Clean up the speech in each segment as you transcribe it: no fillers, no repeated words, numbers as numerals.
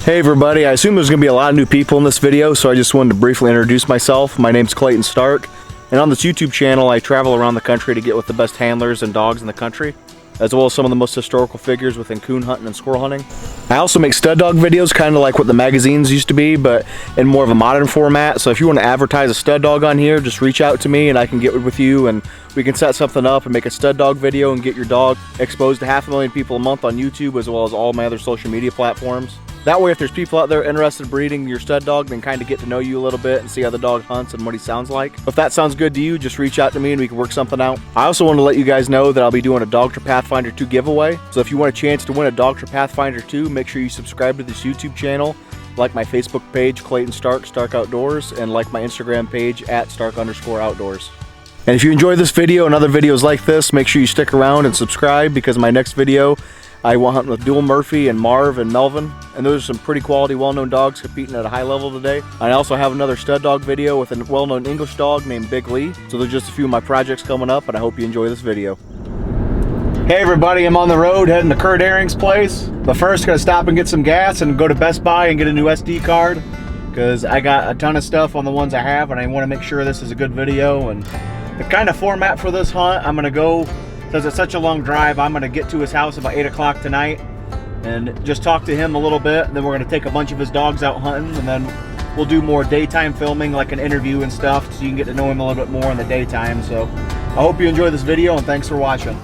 Hey everybody, I assume there's going to be a lot of new people in this video, so I just wanted to briefly introduce myself. My name's Clayton Stark, and on this YouTube channel I travel around the country to get with the best handlers and dogs in the country, as well as some of the most historical figures within coon hunting and squirrel hunting. I also make stud dog videos, kind of like what the magazines used to be, but in more of a modern format. So if you want to advertise a stud dog on here, just reach out to me and I can get with you and we can set something up and make a stud dog video and get your dog exposed to 500,000 people a month on YouTube, as well as all my other social media platforms. That way, if there's people out there interested in breeding your stud dog, then kind of get to know you a little bit and see how the dog hunts and what he sounds like. If that sounds good to you, just reach out to me and we can work something out. I also want to let you guys know that I'll be doing a Dogtra Pathfinder 2 giveaway. So if you want a chance to win a Dogtra Pathfinder 2, make sure you subscribe to this YouTube channel, like my Facebook page, Clayton Stark, Stark Outdoors, and like my Instagram page at Stark_Outdoors. And if you enjoyed this video and other videos like this, make sure you stick around and subscribe, because in my next video, I will hunt with Dual Murphy and Marv and Melvin, and those are some pretty quality well-known dogs competing at a high level today. I also have another stud dog video with a well-known English dog named Big Lee. So there's just a few of my projects coming up, and I hope you enjoy this video. Hey everybody, I'm on the road heading to Curt Ahring's place. But first, gonna stop and get some gas and go to Best Buy and get a new SD card, because I got a ton of stuff on the ones I have, and I want to make sure this is a good video. And the kind of format for this hunt, I'm gonna go, because it's such a long drive, I'm gonna get to his house about 8 o'clock tonight and just talk to him a little bit, and then we're gonna take a bunch of his dogs out hunting, and then we'll do more daytime filming, like an interview and stuff, so you can get to know him a little bit more in the daytime. So I hope you enjoy this video, and thanks for watching.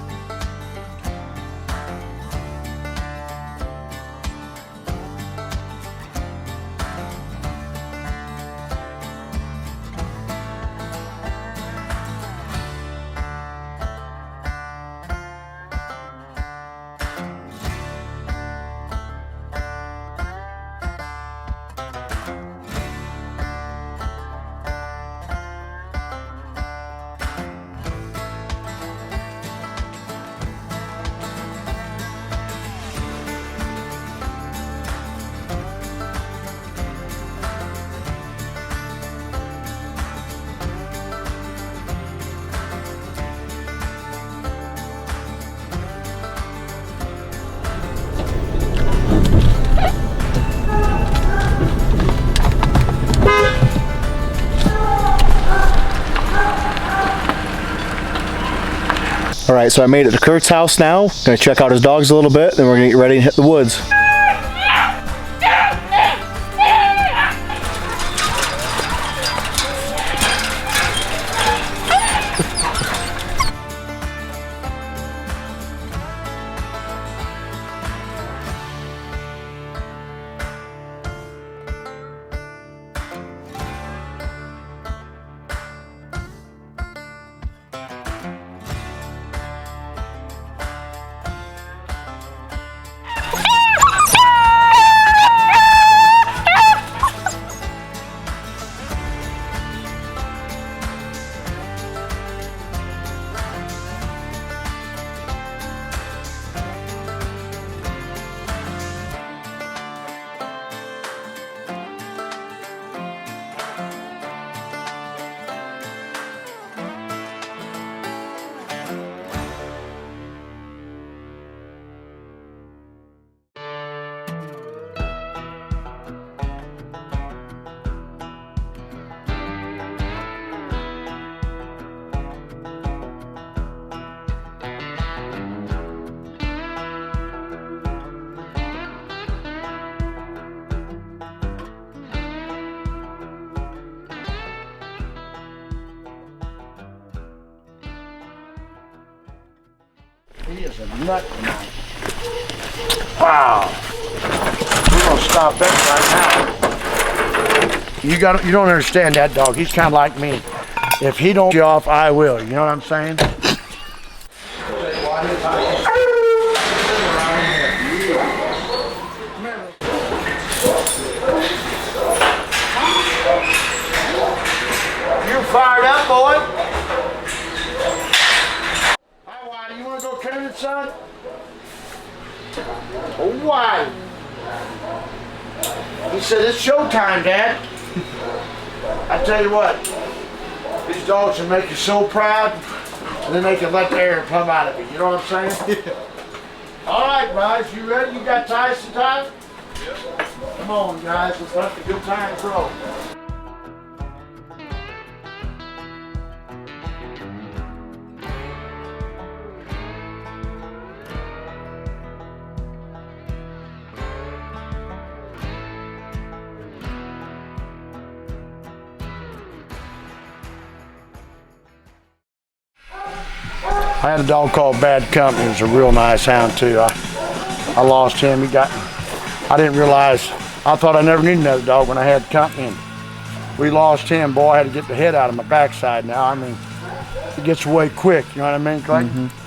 All right, so I made it to Curt's house now. Gonna check out his dogs a little bit, then we're gonna get ready and hit the woods. He is a nut tonight. Wow. We're gonna stop that right now. You don't understand that dog. He's kind of like me. If he don't get off, I will. You know what I'm saying? You fired up, boy? Son? Oh, why? He said, it's showtime, Dad. I tell you what, these dogs will make you so proud, and then they can let the air come out of you. You know what I'm saying? All right, guys, you ready? You got Tyson time? Yep. Come on, guys, let's let the good times roll. I had a dog called Bad Company. He was a real nice hound too. I lost him. I didn't realize, I thought I never needed another dog when I had company. And we lost him. Boy, I had to get the head out of my backside now. I mean, it gets away quick, you know what I mean, Clayton? Mm-hmm.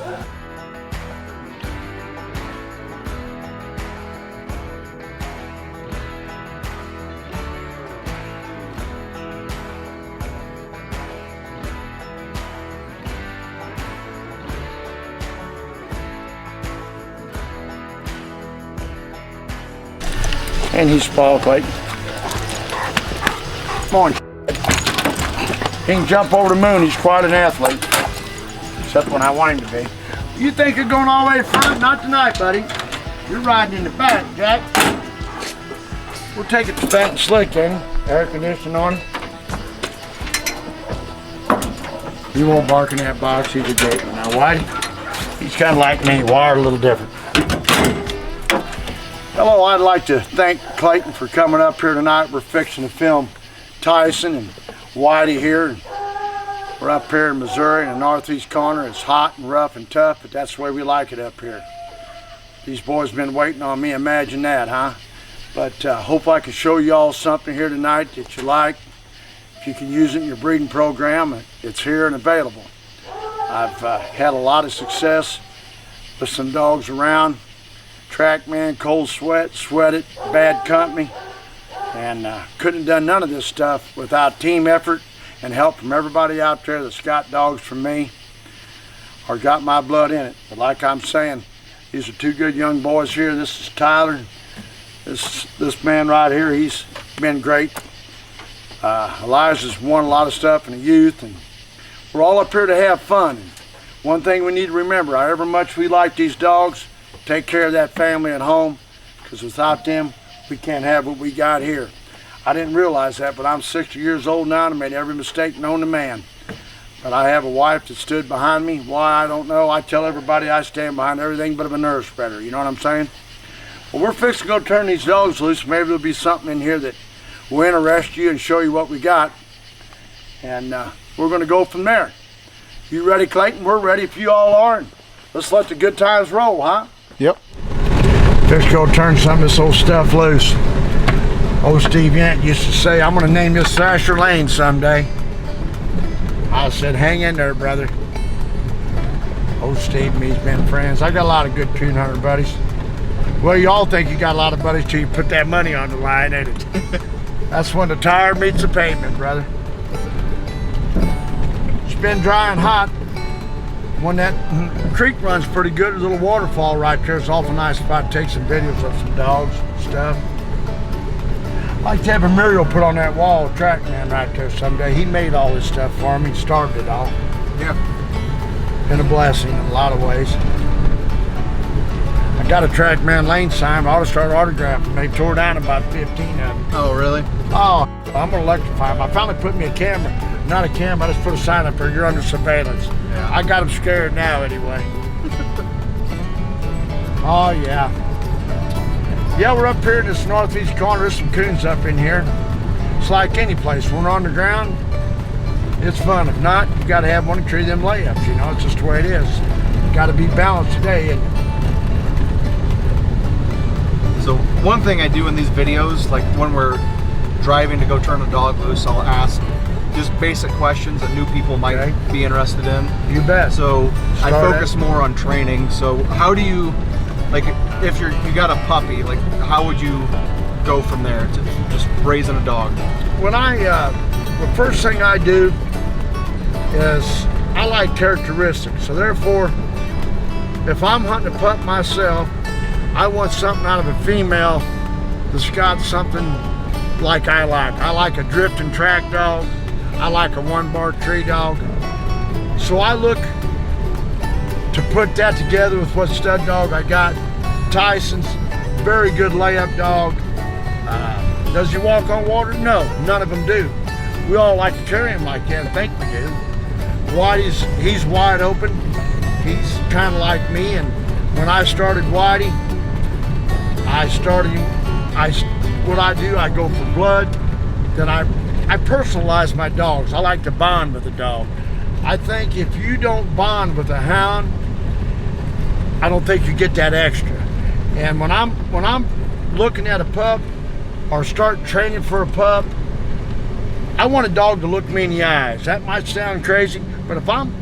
And he's spoiled, Clayton. Come on. He can jump over the moon. He's quite an athlete. Except when I want him to be. You think you're going all the way front? Not tonight, buddy. You're riding in the back, Jack. We'll take it to fat and slick, then. Air conditioning on. He won't bark in that box. He's a great one. Now, Whitey, he's kind of like me. Wired a little different. Hello, I'd like to thank Clayton for coming up here tonight. We're fixing to film Tyson and Whitey here. We're up here in Missouri in the northeast corner. It's hot and rough and tough, but that's the way we like it up here. These boys have been waiting on me, imagine that, huh? But hope I can show you all something here tonight that you like. If you can use it in your breeding program, it's here and available. I've had a lot of success with some dogs around. Trackman, Cold Sweat, Sweat It, Bad Company, and couldn't have done none of this stuff without team effort and help from everybody out there that's got dogs from me or got my blood in it. But like I'm saying, these are two good young boys here. This is Tyler. This man right here, he's been great. Elijah's won a lot of stuff in the youth, and we're all up here to have fun. And one thing we need to remember, however much we like these dogs, take care of that family at home, because without them, we can't have what we got here. I didn't realize that, but I'm 60 years old now and I made every mistake known to man. But I have a wife that stood behind me. Why, I don't know. I tell everybody I stand behind everything but a nerve spreader. You know what I'm saying? Well, we're fixing to go turn these dogs loose. Maybe there'll be something in here that will interest you and show you what we got. And we're going to go from there. You ready, Clayton? We're ready if you all are. And let's let the good times roll, huh? Yep. Let's go turn some of this old stuff loose. Old Steve Yant used to say, I'm going to name this Thrasher Lane someday. I said, hang in there, brother. Old Steve and me's been friends. I got a lot of good coon hunter buddies. Well, you all think you got a lot of buddies till you put that money on the line, ain't it? That's when the tire meets the pavement, brother. It's been dry and hot. When that creek runs pretty good, a little waterfall right there. It's awful nice spot to take some videos of some dogs and stuff. I'd like to have a mural put on that wall, Trackman right there someday. He made all this stuff for me, started it all. Yeah. Been a blessing in a lot of ways. I got a Trackman lane sign, but I ought to start autographing. They tore down about 15 of them. Oh, really? Oh, I'm gonna electrify them. I finally put me a camera. Not a camera, I just put a sign up there, you're under surveillance. Yeah. I got them scared now anyway. Oh yeah. Yeah, we're up here in this northeast corner. There's some coons up in here. It's like any place. When we're on the ground, it's fun. If not, you gotta have one to treat them layups, you know, it's just the way it is. Gotta be balanced today. And so one thing I do in these videos, like when we're driving to go turn a dog loose, I'll ask just basic questions that new people might be interested in. You bet. So I focus more on training. So how do you, like, if you got a puppy, like how would you go from there to just raising a dog? When the first thing I do is I like characteristics. So therefore, if I'm hunting a pup myself, I want something out of a female that's got something like I like. I like a drifting track dog. I like a one-bar tree dog. So I look to put that together with what stud dog I got. Tyson's very good layup dog. Does he walk on water? No, none of them do. We all like to carry him like that and think we do. Whitey's, he's wide open. He's kind of like me, and when I started Whitey, what I do, I go for blood. Then I personalize my dogs. I like to bond with a dog. I think if you don't bond with a hound, I don't think you get that extra. And when I'm looking at a pup or start training for a pup, I want a dog to look me in the eyes. That might sound crazy, but if I'm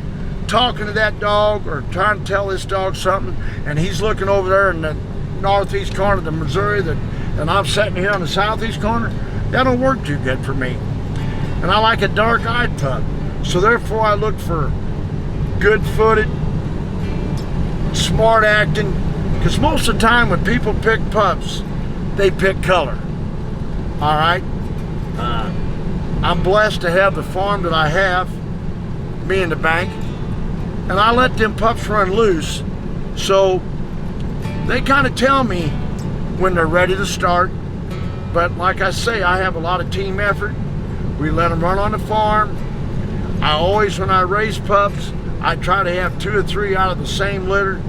talking to that dog or trying to tell this dog something and he's looking over there in the northeast corner of the Missouri and I'm sitting here on the southeast corner, that don't work too good for me. And I like a dark-eyed pup. So therefore I look for good-footed, smart acting, because most of the time when people pick pups, they pick color. All right? I'm blessed to have the farm that I have, me and the bank, and I let them pups run loose, so they kind of tell me when they're ready to start. But like I say, I have a lot of team effort. We let them run on the farm. I always, when I raise pups, I try to have 2 or 3 out of the same litter,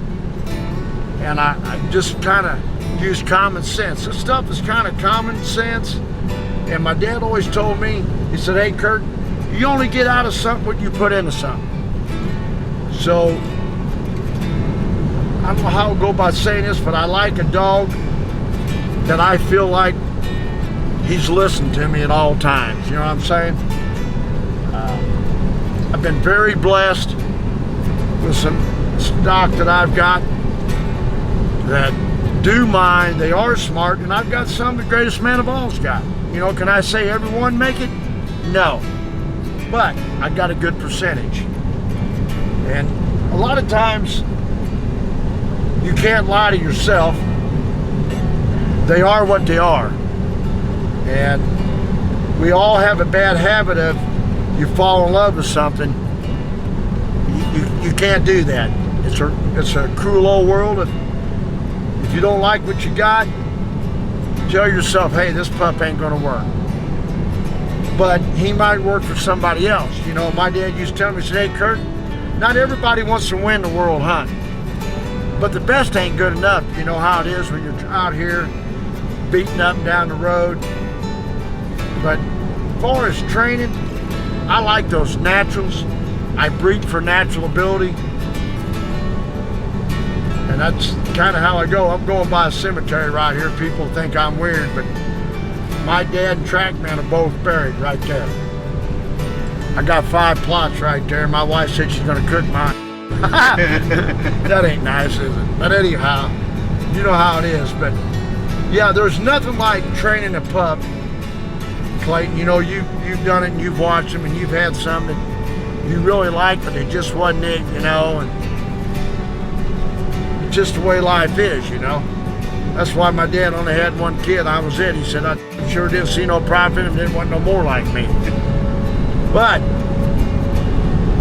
and I just kind of use common sense. This stuff is kind of common sense, and my dad always told me, he said, hey Curt, you only get out of something what you put into something. So I don't know how I'll go about saying this, but I like a dog that I feel like he's listening to me at all times. You know what I'm saying? I've been very blessed with some stock that I've got that do mine. They are smart, and I've got some the greatest man of all's got. You know, can I say everyone make it? No. But I got a good percentage. And a lot of times you can't lie to yourself. They are what they are. And we all have a bad habit of, you fall in love with something, you can't do that. It's a cruel old world. If you don't like what you got, tell yourself, hey, this pup ain't gonna work. But he might work for somebody else. You know, my dad used to tell me, he said, hey Curt, not everybody wants to win the world hunt, but the best ain't good enough. You know how it is when you're out here beating up and down the road. But as far as training, I like those naturals. I breed for natural ability. And that's kind of how I go. I'm going by a cemetery right here. People think I'm weird, but my dad and Trackman are both buried right there. I got 5 plots right there. My wife said she's gonna cook mine. That ain't nice, is it? But anyhow, you know how it is. But yeah, there's nothing like training a pup. Clayton, you know, you've done it and you've watched them and you've had some that you really like, but it just wasn't it, you know, and it's just the way life is, you know. That's why my dad only had 1 kid. I was it. He said, I sure didn't see no profit in him, didn't want no more like me. But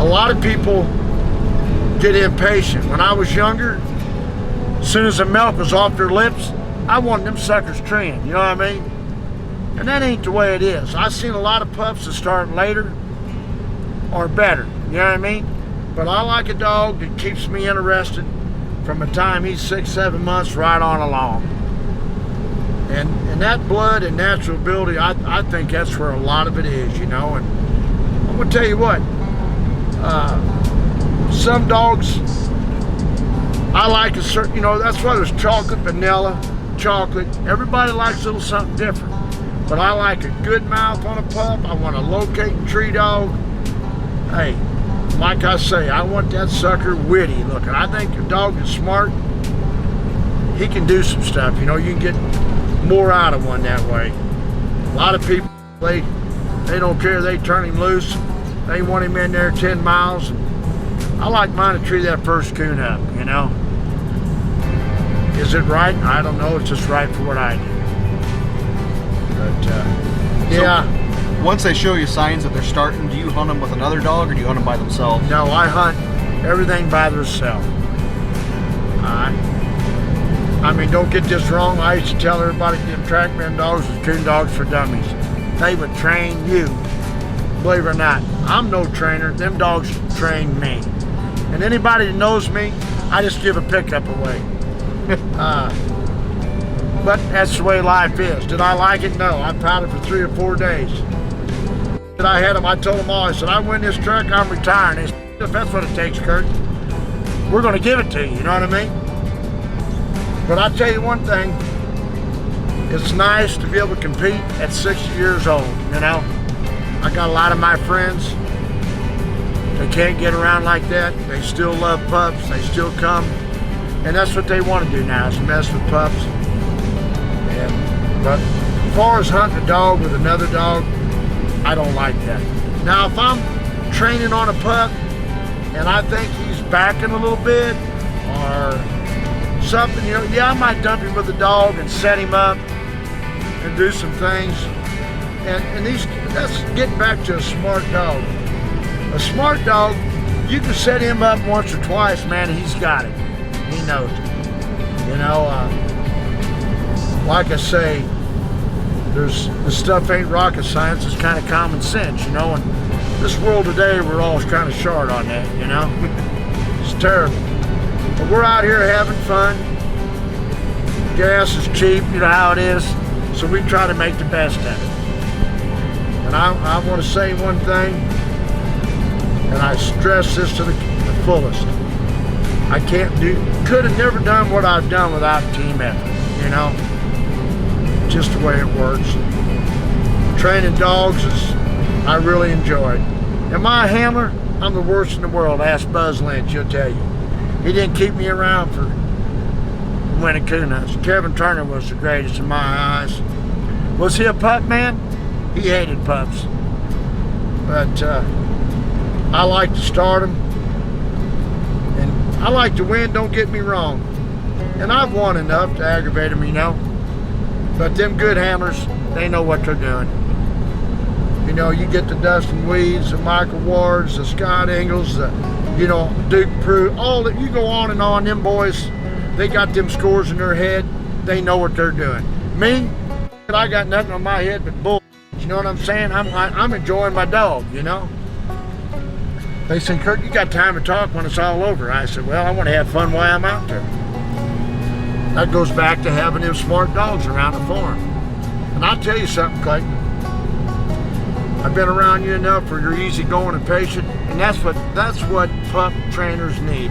a lot of people get impatient. When I was younger, as soon as the milk was off their lips, I wanted them suckers trimmed, you know what I mean? And that ain't the way it is. I've seen a lot of pups that start later or better, you know what I mean? But I like a dog that keeps me interested from the time he's 6, 7 months right on along. And that blood and natural ability, I think that's where a lot of it is, you know. And I'm gonna tell you what, some dogs, I like a certain, you know, that's why there's chocolate, vanilla, chocolate. Everybody likes a little something different. But I like a good mouth on a pup. I want a locating tree dog. Hey, like I say, I want that sucker witty looking. I think a dog is smart. He can do some stuff. You know, you can get more out of one that way. A lot of people, they don't care. They turn him loose. They want him in there 10 miles. I like mine to tree that first coon up, you know. Is it right? I don't know. It's just right for what I do. But, yeah. So, once they show you signs that they're starting, do you hunt them with another dog or do you hunt them by themselves? No, I hunt everything by themselves. Alright. I mean, don't get this wrong. I used to tell everybody them Trackman dogs was Coon dogs for dummies. They would train you. Believe it or not, I'm no trainer. Them dogs train me. And anybody that knows me, I just give a pickup away. But that's the way life is. Did I like it? No. I pouted for 3 or 4 days. That I had them, I told them all, I said, I win this truck, I'm retiring. They said, if that's what it takes, Curt, we're going to give it to you, you know what I mean? But I'll tell you one thing, it's nice to be able to compete at 60 years old, you know? I got a lot of my friends, they can't get around like that. They still love pups, they still come, and that's what they want to do now, is mess with pups. But as far as hunting a dog with another dog, I don't like that. Now, if I'm training on a pup and I think he's backing a little bit or something, you know, yeah, I might dump him with the dog and set him up and do some things. And that's getting back to a smart dog. A smart dog, you can set him up once or twice, man, he's got it. He knows it. You know, like I say, this stuff ain't rocket science, it's kind of common sense, you know, and this world today, we're all kind of short on that, you know. It's terrible. But we're out here having fun. Gas is cheap, you know how it is, so we try to make the best of it. And I want to say one thing, and I stress this to the fullest. I could have never done what I've done without team effort, you know. Just the way it works. Training dogs I really enjoyed. Am I a handler? I'm the worst in the world. Ask Buzz Lynch, he'll tell you. He didn't keep me around for winning coon hunts. Kevin Turner was the greatest in my eyes. Was he a pup man? He hated pups. But I like to start them. And I like to win, don't get me wrong. And I've won enough to aggravate them, you know. But them good handlers, they know what they're doing. You know, you get the Dustin Weeds, the Michael Wards, the Scott Ingles, the, you know, Duke Pruitt, all that. You go on and on. Them boys, they got them scores in their head. They know what they're doing. Me, I got nothing on my head but bull. You know what I'm saying? I'm enjoying my dog, you know? They said, Curt, you got time to talk when it's all over. I said, well, I want to have fun while I'm out there. That goes back to having them smart dogs around the farm. And I'll tell you something, Clayton. I've been around you enough where you're easygoing and patient, and that's what pup trainers need.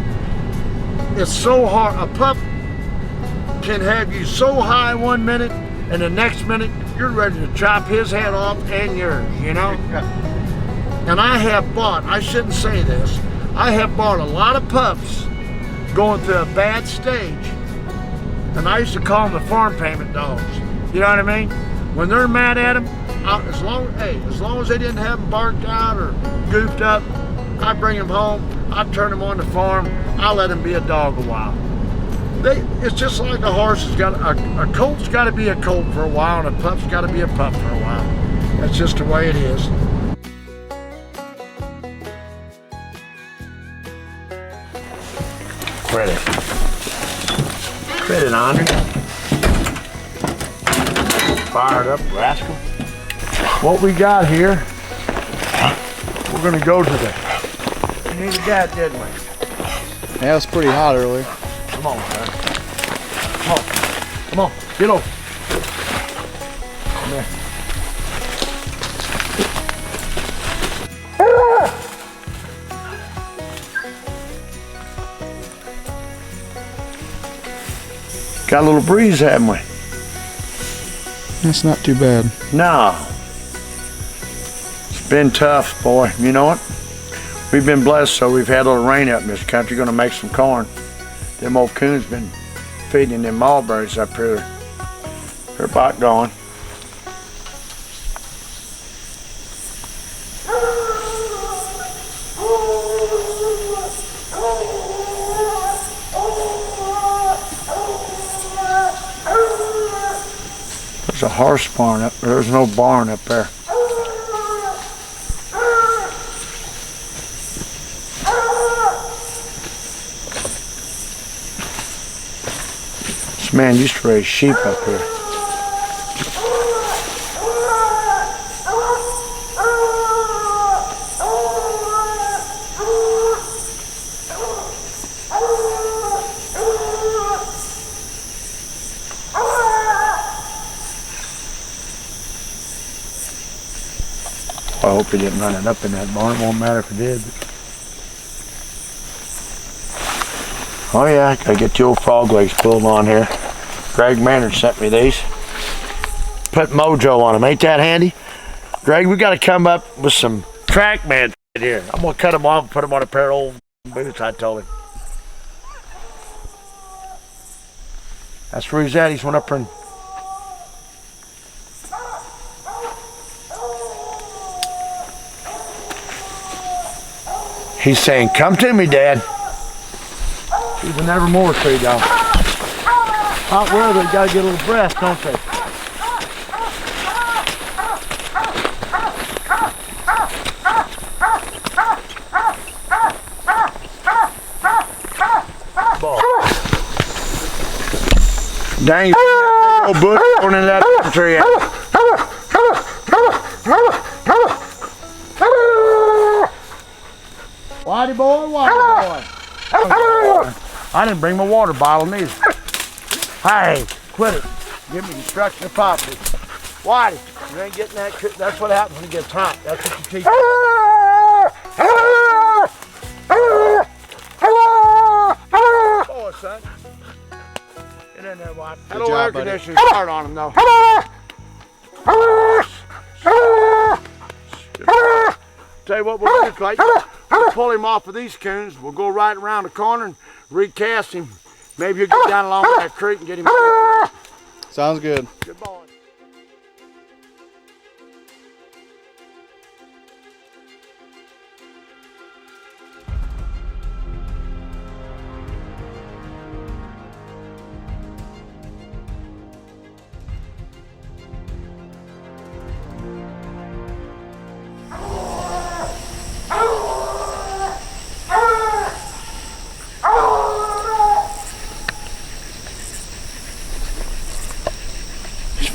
It's so hard. A pup can have you so high 1 minute, and the next minute you're ready to chop his head off and yours, you know? And I shouldn't say this, I have bought a lot of pups going through a bad stage. And I used to call them the farm payment dogs. You know what I mean? When they're mad at them, as long as they didn't have them barked out or goofed up, I bring them home, I turn them on the farm, I let them be a dog a while. It's just like a horse has got, a colt's got to be a colt for a while, and a pup's got to be a pup for a while. That's just the way it is. Credit Ahring. Fired up rascal. What we got here, we're gonna go to the, we needed that, didn't we? Yeah, it was pretty hot earlier. Come on, man. Come on, get over. Come here. Got a little breeze, haven't we? That's not too bad. No. It's been tough, boy. You know what? We've been blessed, so we've had a little rain up in this country. Gonna make some corn. Them old coons been feeding them mulberries up here. They're about gone. There's a horse barn up there. There's no barn up there. This man used to raise sheep up here. I hope he didn't run it up in that barn. It won't matter if it did. Oh yeah, gotta get the old frog legs pulled on here. Greg Maynard sent me these. Put mojo on them. Ain't that handy? Greg, we gotta come up with some Trackman here. I'm gonna cut them off and put them on a pair of old boots, I told him. That's where he's at. He's went up there and he's saying, come to me, Dad. He's a nevermore tree dog. Hot weather, they gotta get a little breath, don't they? Dang, old bush going in that tree. Whitey boy, whitey boy. I didn't bring my water bottle neither. Hey, quit it. Give me instruction to pop it. Whitey, you ain't getting that. That's what happens when it gets hot. That's what you teach. Boy, son. Get in there, Whitey. That old air conditioner's hard on him, though. Tell you what we'll do, Clayton. We'll pull him off of these coons. We'll go right around the corner and recast him. Maybe you'll get down along that creek and get him. Sounds good. Good boy.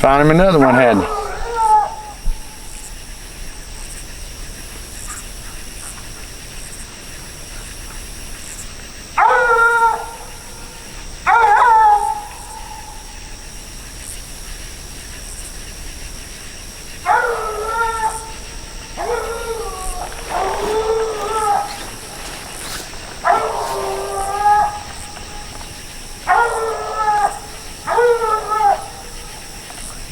Found him another one, hadn't he?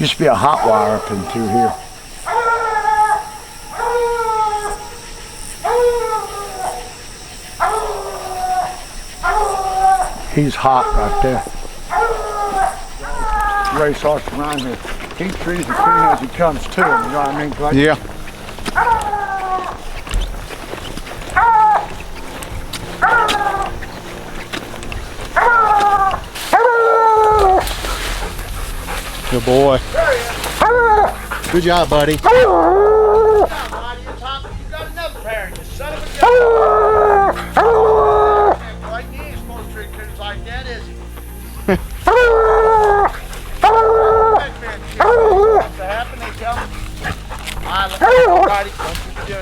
Used to be a hot wire up in through here. He's hot right there. Race horse around here. He trees the coon as he comes to him, you know what I mean, Clayton? Yeah. Good boy. Good job, buddy. You got another pair, you son of a gun. Like he ain't supposed to treat coons like that, is he? What's to happen? They tell him. Alright, let's go, buddy. Don't you do it.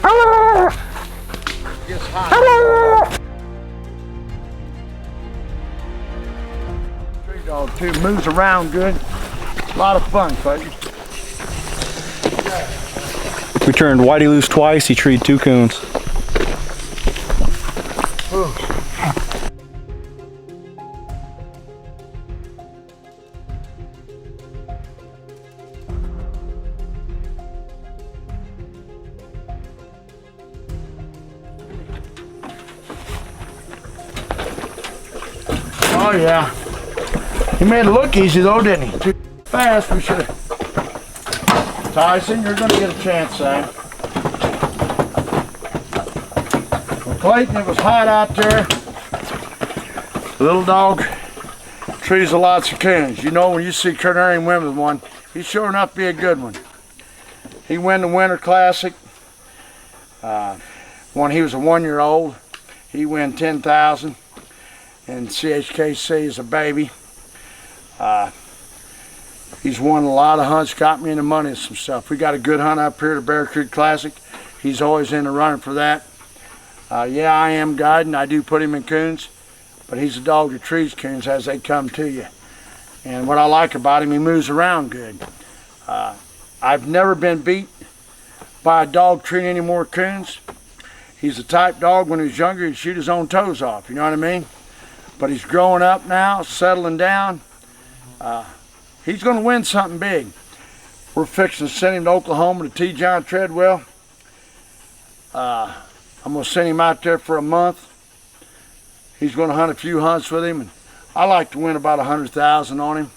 It gets hot. Tree dog too moves around good. A lot of fun, Clayton. We turned Whitey loose twice. He treed 2 coons. Oh yeah. He made it look easy though, didn't he? Too fast, we should have. Tyson, you're gonna get a chance, Sam. Well, Clayton, it was hot out there. The little dog trees lots of coons. You know, when you see Curt Ahring win with one, he's sure enough be a good one. He won the Winter Classic. When he was a 1-year-old, he won 10,000. And CHKC is a baby. He's won a lot of hunts, got me into money and some stuff. We got a good hunt up here at the Bear Creek Classic. He's always in the running for that. Yeah, I am guiding. I do put him in coons, but he's a dog that treats coons as they come to you. And what I like about him, he moves around good. I've never been beat by a dog treating any more coons. He's the type dog when he was younger, he'd shoot his own toes off, you know what I mean? But he's growing up now, settling down. He's going to win something big. We're fixing to send him to Oklahoma to T. John Treadwell. I'm going to send him out there for a month. He's going to hunt a few hunts with him. And I like to win about 100,000 on him.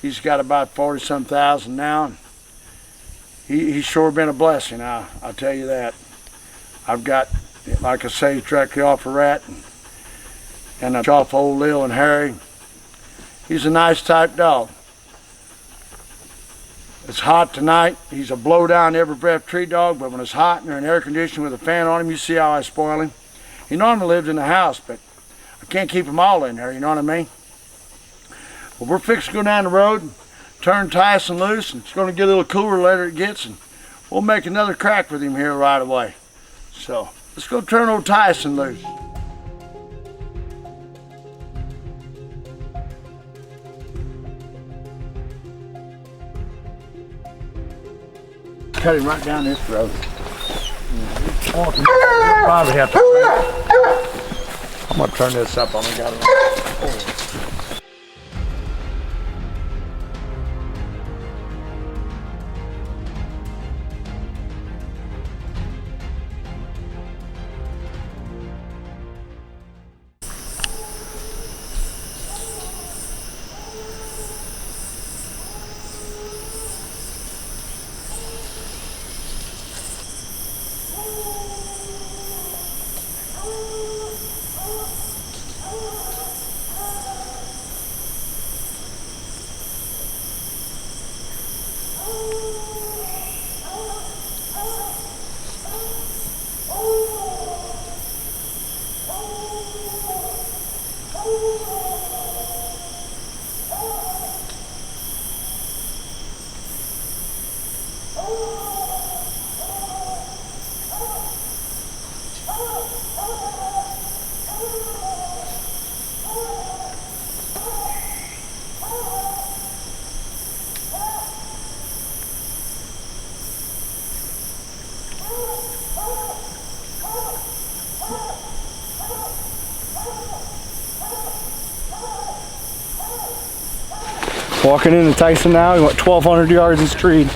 He's got about 40-some thousand now. And he's sure been a blessing, I'll tell you that. I've got, like I say, tracked off a rat and I off old Lil and Harry. He's a nice type dog. It's hot tonight. He's a blow down every breath tree dog, but when it's hot and they're in air conditioning with a fan on him, you see how I spoil him. He normally lives in the house, but I can't keep them all in there, you know what I mean? Well, we're fixing to go down the road and turn Tyson loose, and it's going to get a little cooler later it gets, and we'll make another crack with him here right away. So, let's go turn old Tyson loose. Cut him right down this road. Probably have to. I'm gonna turn this up on the guy. Walking into Tyson now, he went 1,200 yards in street.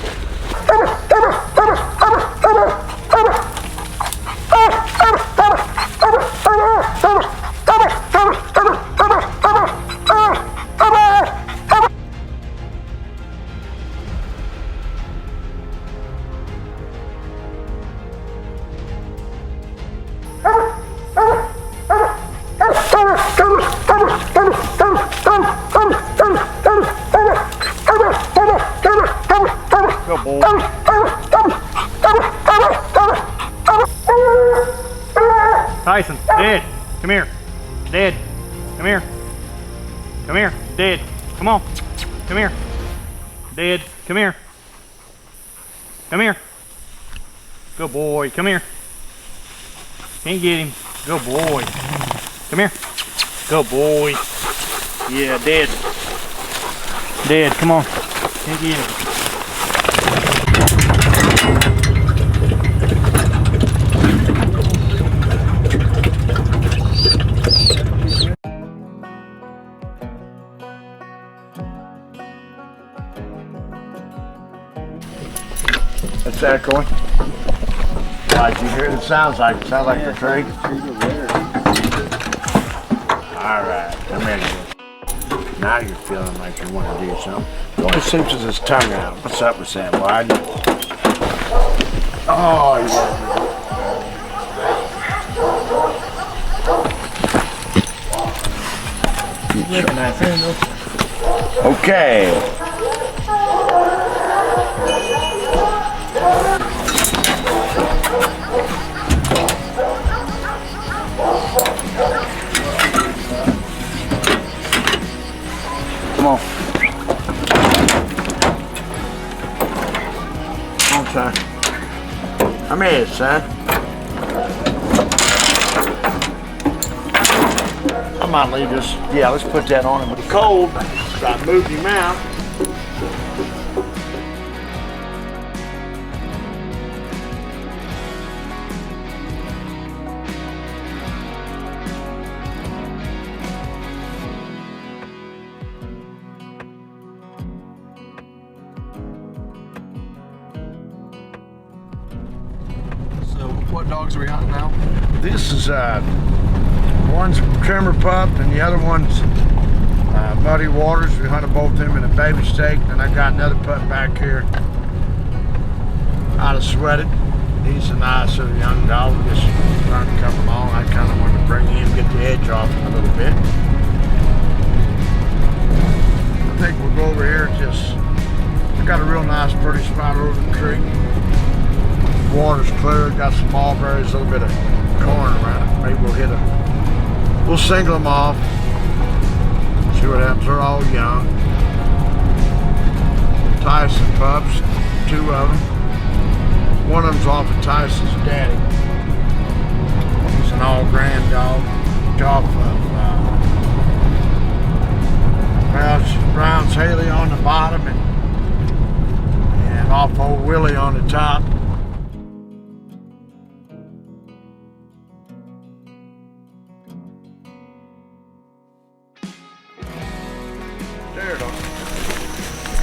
Tyson, dead. Come here. Dead. Come here. Come here. Dead. Come on. Come here. Dead. Come here. Come here. Good boy. Come here. Can't get him. Good boy. Come here. Good boy. Yeah, dead. Dead. Come on. Can't get him. That's echoing. Did you hear the sounds like? It sounds like the tree. Alright, come here. Now you're feeling like you want to do something. He always sleeps with his tongue out. What's up with that, Wide? Oh, yeah. Okay. Come on. Come here, son. I might leave this. Yeah, let's put that on him. It's cold, so I moved him out. So what dogs are we hunting now? This is one's trimmer pup and the other one's Muddy Waters. We hunted both of them in a baby stake, and I got another pup back here out of Sweated. He's a nice little young dog, just starting to come along. I kind of wanted to bring him, get the edge off him a little bit. I think we'll go over here and just, I got a real nice pretty spot over the creek. Water's clear, got some mulberries, a little bit of corn around it. Maybe we'll hit we'll single them off. See what happens. They're all young. Tyson pups, 2 of them. One of them's off of Tyson's daddy. He's an all grand dog. Off of Brown's Haley on the bottom and off old Willie on the top.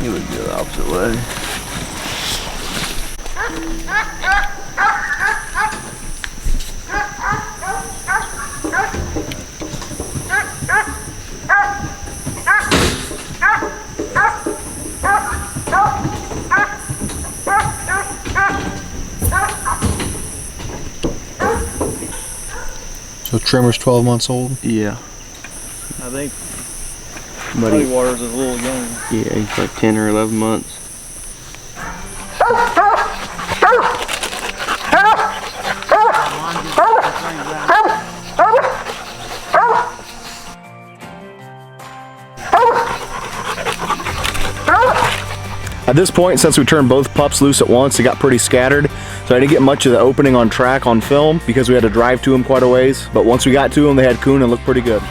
He would go the opposite way. So trimmer's 12 months old? Yeah. I think Muddy Waters is a little young. Yeah, he's like 10 or 11 months. At this point, since we turned both pups loose at once, they got pretty scattered, so I didn't get much of the opening on track on film because we had to drive to them quite a ways. But once we got to them, they had Coon and looked pretty good.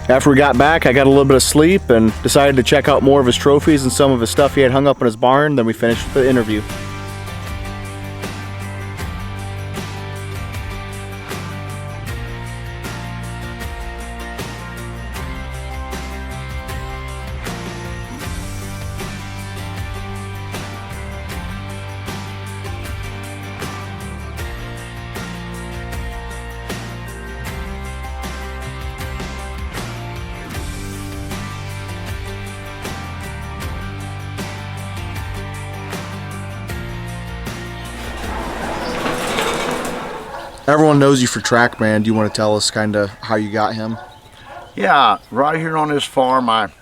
After we got back, I got a little bit of sleep and decided to check out more of his trophies and some of his stuff he had hung up in his barn. Then we finished the interview. Everyone knows you for Trackman. Do you want to tell us kind of how you got him? Yeah, right here on this farm, I've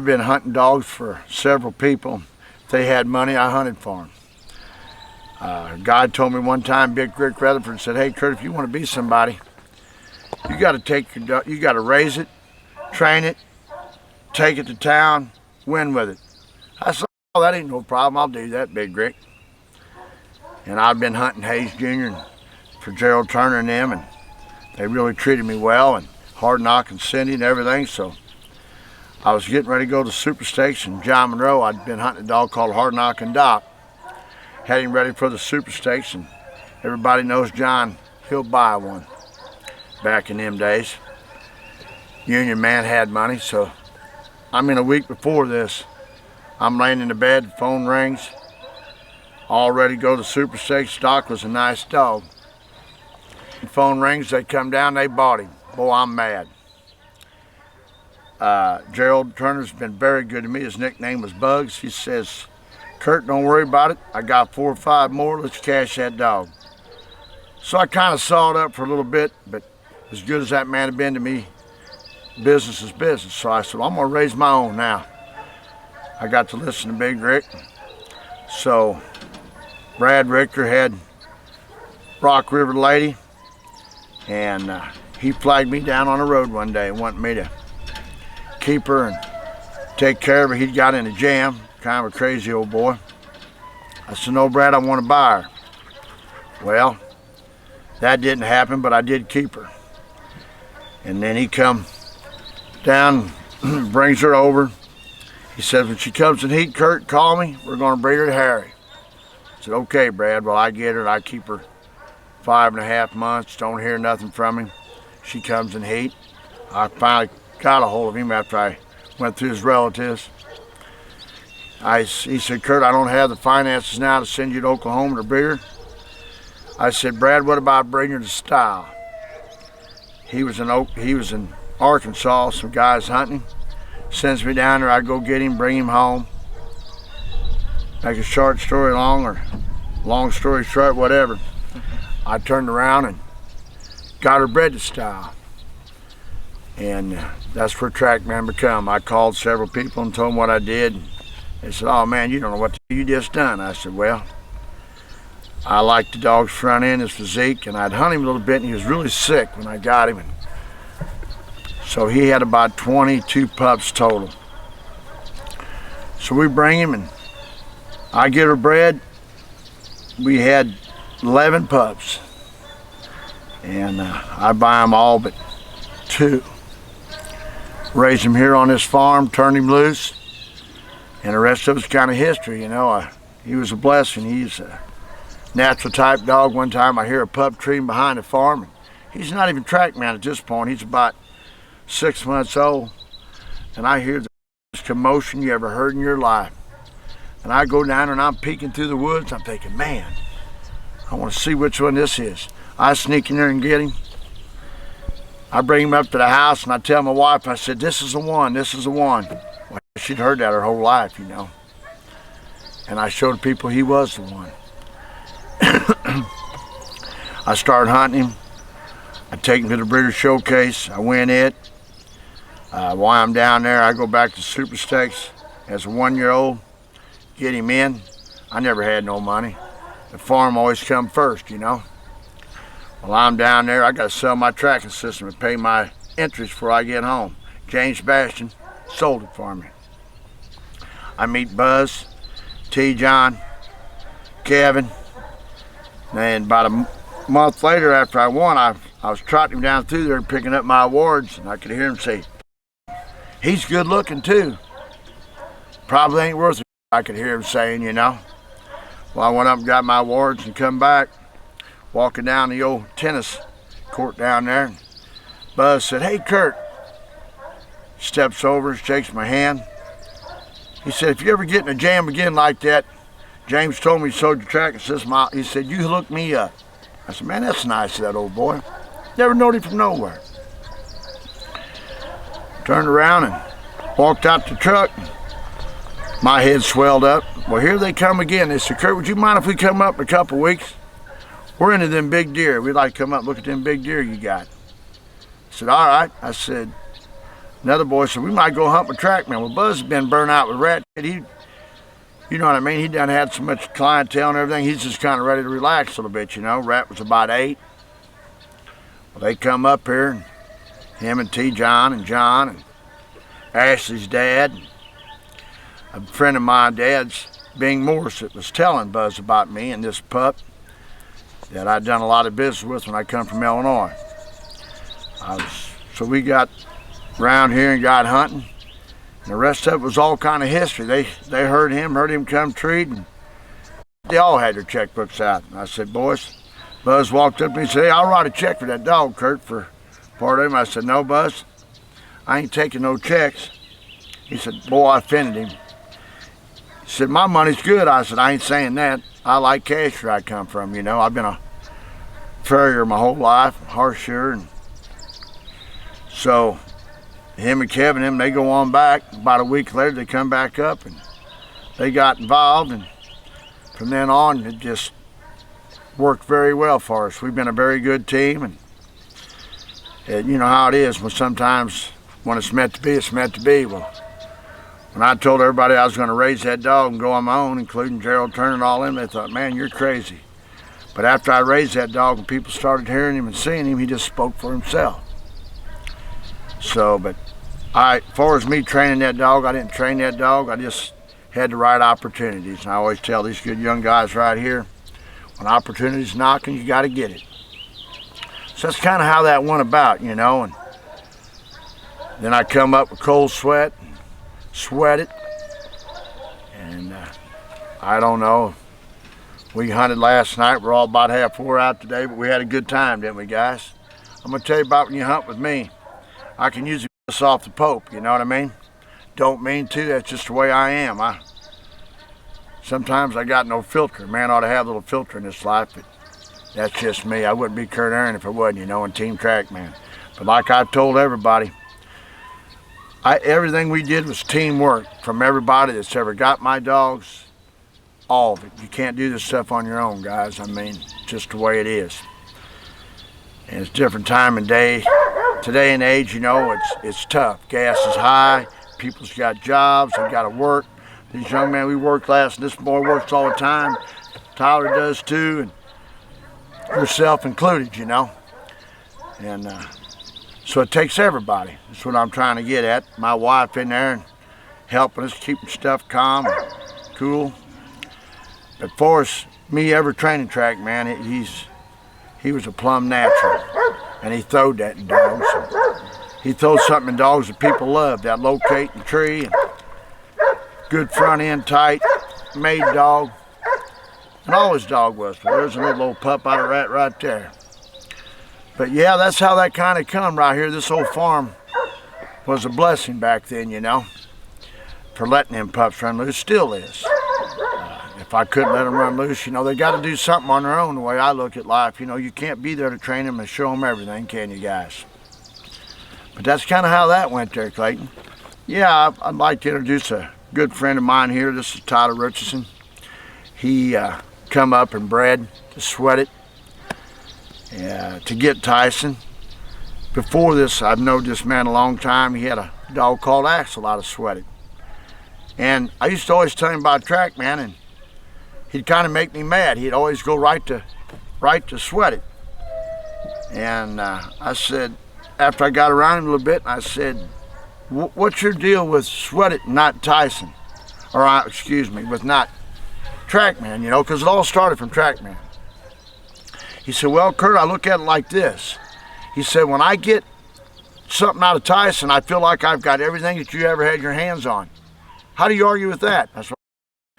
been hunting dogs for several people. If they had money, I hunted for them. A guy told me one time, Big Rick Rutherford said, "Hey Curt, if you want to be somebody, you got to take your dog, you got to raise it, train it, take it to town, win with it." I said, "Oh, that ain't no problem. I'll do that, Big Rick." And I've been hunting Hayes Jr. for Gerald Turner and them, and they really treated me well, and Hard Knock and Cindy and everything. So I was getting ready to go to Super Stakes in John Monroe. I'd been hunting a dog called Hard Knock and Doc. Had him ready for the Super Stakes, and everybody knows John, he'll buy one back in them days. Union man had money, so a week before this, I'm laying in the bed, phone rings. all ready to go to Super Stakes. Doc was a nice dog. Phone rings, they come down, they bought him. Boy, I'm mad. Gerald Turner's been very good to me. His nickname was Bugs. He says, Curt, don't worry about it. I got 4 or 5 more. Let's cash that dog. So I kind of saw it up for a little bit, but as good as that man had been to me, business is business. So I said, well, I'm going to raise my own now. I got to listen to Big Rick. So Brad Richter had Rock River Lady, and he flagged me down on the road one day and wanted me to keep her and take care of her. He'd got in a jam, kind of a crazy old boy. I said, no, Brad, I want to buy her. Well, that didn't happen, but I did keep her. And then he come down, brings her over. He says, when she comes in heat, Curt, call me. We're going to breed her to Harry. I said, okay, Brad. Well, I get her and I keep her 5.5 months. Don't hear nothing from him. She comes in heat. I got a hold of him after I went through his relatives. He said, Curt, I don't have the finances now to send you to Oklahoma to breed her. I said, Brad, what about bringing her to Style? He was in Arkansas, some guys hunting. Sends me down there, I go get him, bring him home. Make a short story long or long story short, whatever. I turned around and got her bred to Style. And that's where Trackman become. I called several people and told them what I did. They said, oh man, you don't know what you just done. I said, well, I liked the dog's front end, his physique, and I'd hunt him a little bit, and he was really sick when I got him. So he had about 22 pups total. So we bring him, and I get her bred. We had 11 pups, and I buy them all but 2. Raised him here on this farm, turned him loose, and the rest of it's kind of history, you know. He was a blessing. He's a natural type dog. One time I hear a pup treating behind the farm. He's not even Trackman at this point. He's about 6 months old, and I hear the commotion you ever heard in your life. And I go down and I'm peeking through the woods. I'm thinking, man, I want to see which one this is. I sneak in there and get him. I bring him up to the house and I tell my wife, I said, this is the one, this is the one. Well, she'd heard that her whole life, you know. And I showed people he was the one. I started hunting him. I take him to the breeder showcase. I win it. While I'm down there, I go back to Super Stakes as a 1-year-old, get him in. I never had no money. The farm always come first, you know. While I'm down there, I got to sell my tracking system and pay my entries before I get home. James Bastion sold it for me. I meet Buzz, T. John, Kevin, and about a month later after I won, I was trotting him down through there picking up my awards, and I could hear him say, he's good looking too. Probably ain't worth it, I could hear him saying, you know. Well, I went up and got my awards and come back, walking down the old tennis court down there. Buzz said, hey, Curt. Steps over, shakes my hand. He said, if you ever get in a jam again like that, James told me he sold your tracking system out. He said, you look me up. I said, man, that's nice of that old boy. Never knowed him from nowhere. Turned around and walked out the truck. My head swelled up. Well, here they come again. They said, Curt, would you mind if we come up in a couple weeks? We're into them big deer. We'd like to come up and look at them big deer you got. I said, all right. I said, another boy said, we might go hunt with Trackman. Well, Buzz has been burnt out with Rat. You know what I mean? He done had so much clientele and everything. He's just kind of ready to relax a little bit, you know. Rat was about 8. Well, they come up here, and him and T. John and Ashley's dad. A friend of my dad's, Bing Morris, that was telling Buzz about me and this pup that I'd done a lot of business with when I come from Illinois. So we got around here and got hunting. And the rest of it was all kind of history. They heard him come treat, and they all had their checkbooks out. And I said, boys, Buzz walked up to me and said, hey, I'll write a check for that dog, Curt, for part of him. I said, no, Buzz, I ain't taking no checks. He said, boy, I offended him. He said, my money's good. I said, I ain't saying that. I like cash where I come from, you know. I've been a farrier my whole life, harsher, and so him and Kevin, they go on back. About a week later, they come back up, and they got involved, and from then on, it just worked very well for us. We've been a very good team, and you know how it is. When sometimes when it's meant to be, it's meant to be. Well, when I told everybody I was going to raise that dog and go on my own, including Gerald Turner and all them, they thought, man, you're crazy. But after I raised that dog and people started hearing him and seeing him, he just spoke for himself. So, but as far as me training that dog, I didn't train that dog. I just had the right opportunities. And I always tell these good young guys right here, when opportunity's knocking, you got to get it. So that's kind of how that went about, you know. And then I come up with cold sweat, sweat it, and I don't know. We hunted last night. We're all about half wore out today, but we had a good time, didn't we, guys? I'm gonna tell you about when you hunt with me. I can usually piss off the Pope, you know what I mean? Don't mean to. That's just the way I am. Sometimes I got no filter. Man ought to have a little filter in this life, but that's just me. I wouldn't be Curt Ahring if I wasn't, you know, in Team Trackman. But like I've told everybody, everything we did was teamwork from everybody that's ever got my dogs, all of it. You can't do this stuff on your own, guys. I mean, just the way it is. And it's different time and day. Today and age, you know, it's tough. Gas is high. People's got jobs. They got to work. These young men, we work last, and this boy works all the time. Tyler does too, and yourself included, you know. And so it takes everybody. That's what I'm trying to get at. My wife in there and helping us, keeping stuff calm and cool. But for us, me ever training Trackman, he was a plumb natural, and he throwed that in dogs. He throws something in dogs that people love, that locating tree, and good front end, tight, made dog. And all his dog was. But there's a little old pup out of that right there. But yeah, that's how that kind of come right here. This old farm was a blessing back then, you know, for letting them pups run loose. Still is. If I couldn't let them run loose, you know, they got to do something on their own the way I look at life. You know, you can't be there to train them and show them everything, can you guys? But that's kind of how that went there, Clayton. Yeah, I'd like to introduce a good friend of mine here. This is Tyler Richardson. He come up and bred to sweat it to get Tyson. Before this, I've known this man a long time. He had a dog called Axel out of Sweat It. And I used to always tell him about Trackman, and he'd kind of make me mad. He'd always go right to Sweat It. And I said, after I got around him a little bit, I said, what's your deal with Sweat It and not Tyson? Or excuse me, with not Trackman, you know, because it all started from Trackman. He said, well, Curt, I look at it like this. He said, when I get something out of Tyson, I feel like I've got everything that you ever had your hands on. How do you argue with that? That's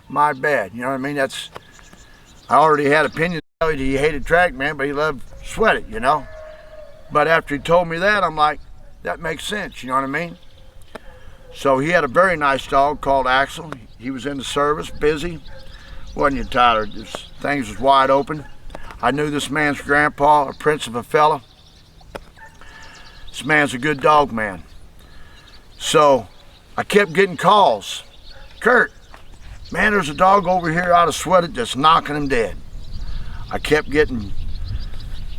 my bad. You know what I mean? I already had opinions. He hated Trackman, but he loved Sweat It, you know. But after he told me that, I'm like, that makes sense, you know what I mean? So he had a very nice dog called Axel. He was in the service, busy. Wasn't you, Tyler? Things was wide open. I knew this man's grandpa, a prince of a fella. This man's a good dog man. So I kept getting calls. Curt, man, there's a dog over here out of Sweat It just knocking him dead. I kept getting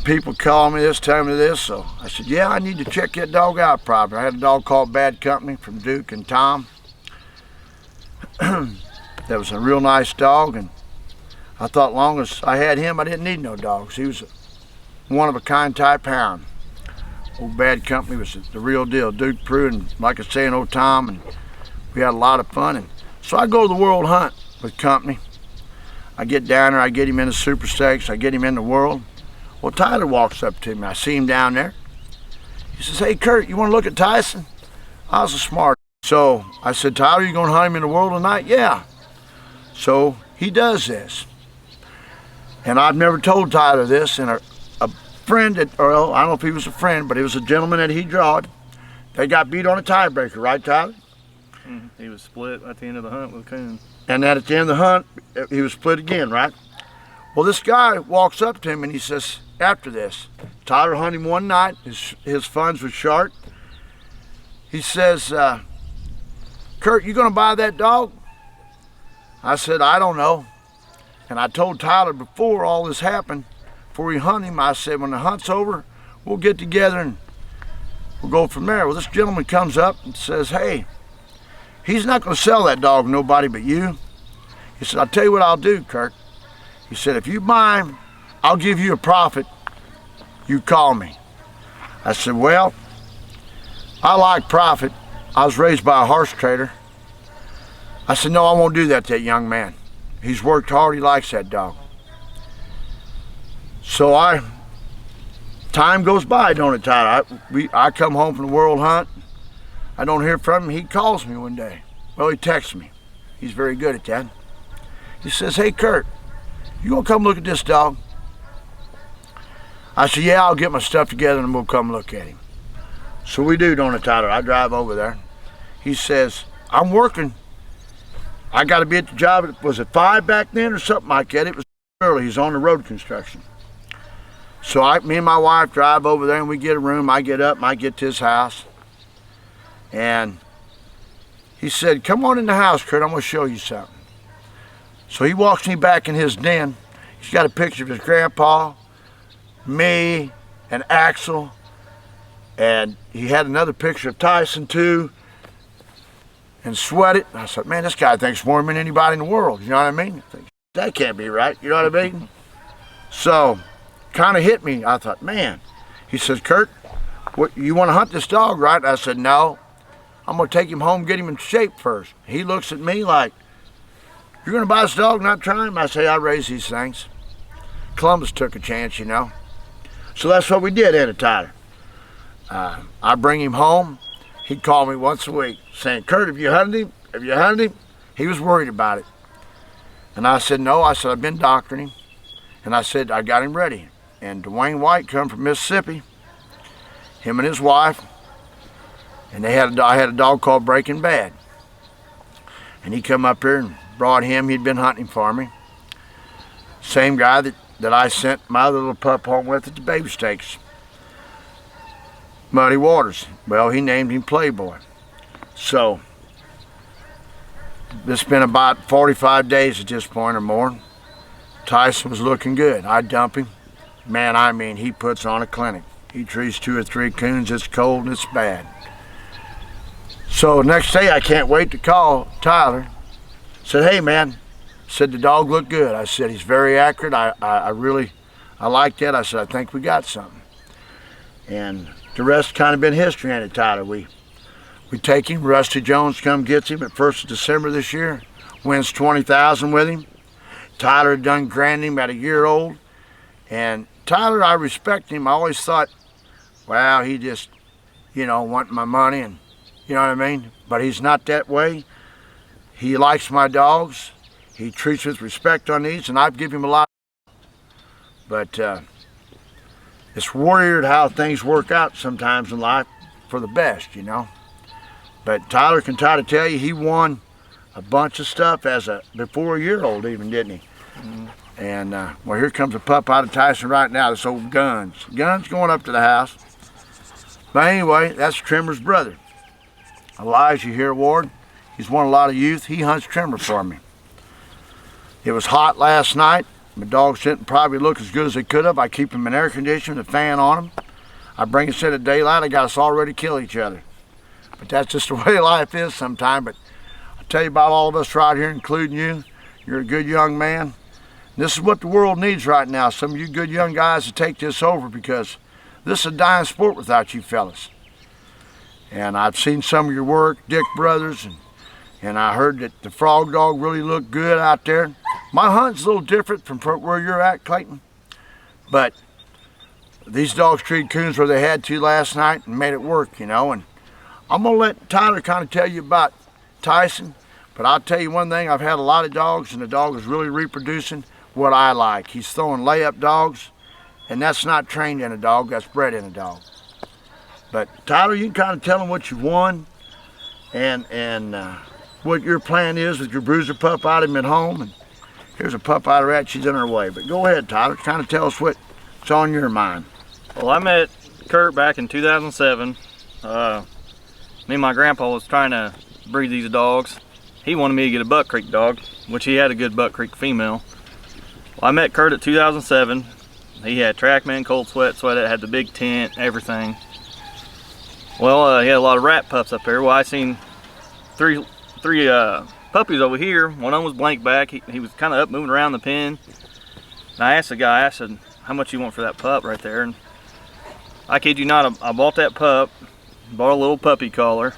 people calling me this, telling me this, so I said, yeah, I need to check that dog out properly. I had a dog called Bad Company from Duke and Tom. That was a real nice dog, and I thought long as I had him, I didn't need no dogs. He was a one-of-a-kind type hound. Old Bad Company was the real deal. Duke Prue and, like I say, old Tom, and we had a lot of fun. And so I go to the World Hunt with Company. I get down there, I get him in the Super Stakes, I get him in the World. Well, Tyler walks up to me. I see him down there. He says, hey, Curt, you want to look at Tyson? I was a smart. So I said, Tyler, you going to hunt him in the World tonight? Yeah. So he does this. And I've never told Tyler this, and a friend, or I don't know if he was a friend, but he was a gentleman that he drawed. They got beat on a tiebreaker, right, Tyler? He was split at the end of the hunt with Coon. And then at the end of the hunt, he was split again, right? Well, this guy walks up to him and he says, after this, Tyler hunted him one night, his funds were short. He says, Curt, you gonna buy that dog? I said, I don't know. And I told Tyler before all this happened, before we hunt him, I said, when the hunt's over, we'll get together and we'll go from there. Well, this gentleman comes up and says, hey, he's not gonna sell that dog to nobody but you. He said, I'll tell you what I'll do, Curt. He said, if you buy him, I'll give you a profit. You call me. I said, well, I like profit. I was raised by a horse trader. I said, no, I won't do that to that young man. He's worked hard, he likes that dog. So time goes by, don't it, Tyler? I come home from the World Hunt. I don't hear from him. He calls me one day. Well, he texts me. He's very good at that. He says, hey, Curt, you gonna come look at this dog? I said, yeah, I'll get my stuff together and we'll come look at him. So we do, don't it, Tyler? I drive over there. He says, I'm working. I got to be at the job. Was it 5 back then or something like that? It was early. He's on the road construction. So me and my wife drive over there and we get a room. I get up and I get to his house. And he said, come on in the house, Curt. I'm going to show you something. So he walks me back in his den. He's got a picture of his grandpa, me, and Axel. And he had another picture of Tyson too. And Sweat It. And I said, man, this guy thinks more than anybody in the world. You know what I mean? I think, that can't be right. You know what I mean? So, kind of hit me. I thought, man. He says, Curt, what, you want to hunt this dog, right? I said, no. I'm going to take him home, get him in shape first. He looks at me like, you're going to buy this dog, not try him? I say, I raise these things. Columbus took a chance, you know. So that's what we did, ain't it, Tyler? I bring him home. He'd call me once a week saying, Curt, have you hunted him? Have you hunted him? He was worried about it. And I said, no. I said, I've been doctoring him. And I said, I got him ready. And Dwayne White come from Mississippi, him and his wife, and I had a dog called Breaking Bad. And he come up here and brought him. He'd been hunting for me. Same guy that I sent my other little pup home with at the baby stakes. Muddy Waters. Well, he named him Playboy. So, it's been about 45 days at this point or more. Tyson was looking good. I dump him. Man, I mean, he puts on a clinic. He trees 2 or 3 coons. It's cold and it's bad. So, next day, I can't wait to call Tyler. Said, hey, man. Said, the dog looked good. I said, he's very accurate. I like that. I said, I think we got something. And the rest kind of been history, ain't it, Tyler? We take him. Rusty Jones come gets him at 1st of December this year. Wins $20,000 with him. Tyler had done grand him at a year old. And Tyler, I respect him. I always thought, wow, he just, wanting my money and, you know what I mean? But he's not that way. He likes my dogs. He treats with respect on these, and I've given him a lot. But it's weird how things work out sometimes in life for the best, But Tyler can try to tell you he won a bunch of stuff before a year old even, didn't he? Mm-hmm. And well, here comes a pup out of Tyson right now, this old Guns. Guns going up to the house. But anyway, that's Trimmer's brother. Elijah here, Ward. He's won a lot of youth. He hunts Trimmer for me. It was hot last night. My dogs didn't probably look as good as they could have. I keep them in air conditioning, a fan on them. I bring us in at daylight. I got us all ready to kill each other. But that's just the way life is sometimes. But I'll tell you about all of us right here, including you. You're a good young man. This is what the world needs right now. Some of you good young guys to take this over, because this is a dying sport without you fellas. And I've seen some of your work, Dick Brothers, and I heard that the Frog Dog really looked good out there. My hunt's a little different from where you're at, Clayton. But these dogs treated coons where they had to last night and made it work, And I'm going to let Tyler kind of tell you about Tyson. But I'll tell you one thing, I've had a lot of dogs, and the dog is really reproducing what I like. He's throwing layup dogs, and that's not trained in a dog, that's bred in a dog. But Tyler, you can kind of tell them what you won and what your plan is with your bruiser pup out of him at home. And Here's a pup out of that. She's in her way. But go ahead, Tyler. Kind of tell us what's on your mind. Well, I met Curt back in 2007. Me and my grandpa was trying to breed these dogs. He wanted me to get a Buck Creek dog, which he had a good Buck Creek female. Well, I met Curt at 2007. He had Trackman, cold sweat, had the big tent, everything. Well, he had a lot of rat pups up there. Well, I seen three puppies over here. One of them was blank back. He was kind of up moving around the pen. And I asked the guy, I said, how much you want for that pup right there? And I kid you not, I bought that pup, bought a little puppy collar,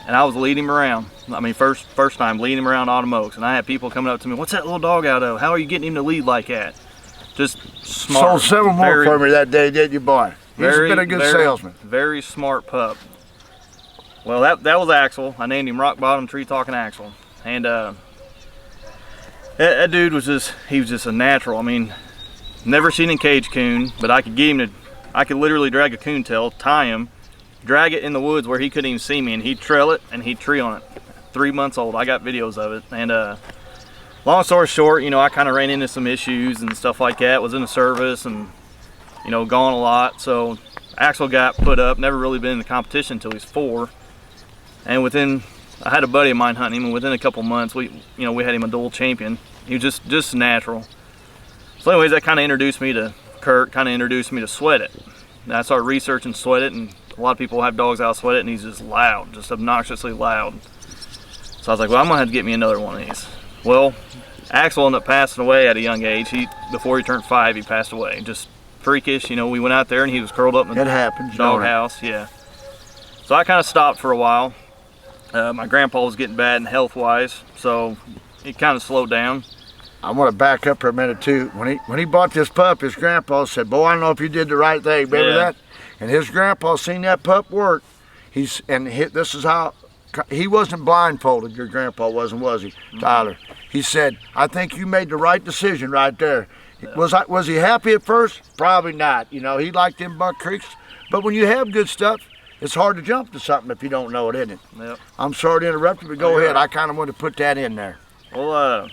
and I was leading him around. I mean, first time leading him around Autumn Oaks. And I had people coming up to me, what's that little dog out of? How are you getting him to lead like that? Just smart. Sold 7 more for me that day, didn't you, boy? He's been a good salesman. Very smart pup. Well, that was Axel. I named him Rock Bottom Tree Talking Axel. And that dude was he was just a natural. I mean, never seen a cage coon, but I could literally drag a coon tail, tie him, drag it in the woods where he couldn't even see me, and he'd trail it and he'd tree on it. 3 months old. I got videos of it. And long story short, you know, I kind of ran into some issues and stuff like that. Was in the service and, you know, gone a lot. So Axel got put up. Never really been in the competition until he's 4. And I had a buddy of mine hunting him, and within a couple months, we had him a dual champion. He was just natural. So anyways, that kind of introduced me to Curt, kind of introduced me to Sweat It. And I started researching Sweat It, and a lot of people have dogs out Sweat It, and he's just loud, just obnoxiously loud. So I was like, well, I'm gonna have to get me another one of these. Well, Axel ended up passing away at a young age. Before he turned 5, he passed away. Just freakish, you know. We went out there and he was curled up in the doghouse. Yeah. So I kind of stopped for a while. My grandpa was getting bad in health-wise, so it kind of slowed down. I want to back up for a minute too. When he bought this pup, his grandpa said, "Boy, I don't know if you did the right thing." Remember that? And his grandpa seen that pup work. This is how. He wasn't blindfolded, your grandpa wasn't, was he, Tyler? He said, I think you made the right decision right there. Yeah. Was he happy at first? Probably not. You know, he liked them Buck Creeks. But when you have good stuff, it's hard to jump to something if you don't know it, isn't it? Yep. I'm sorry to interrupt you, but go ahead. I kind of wanted to put that in there. Well,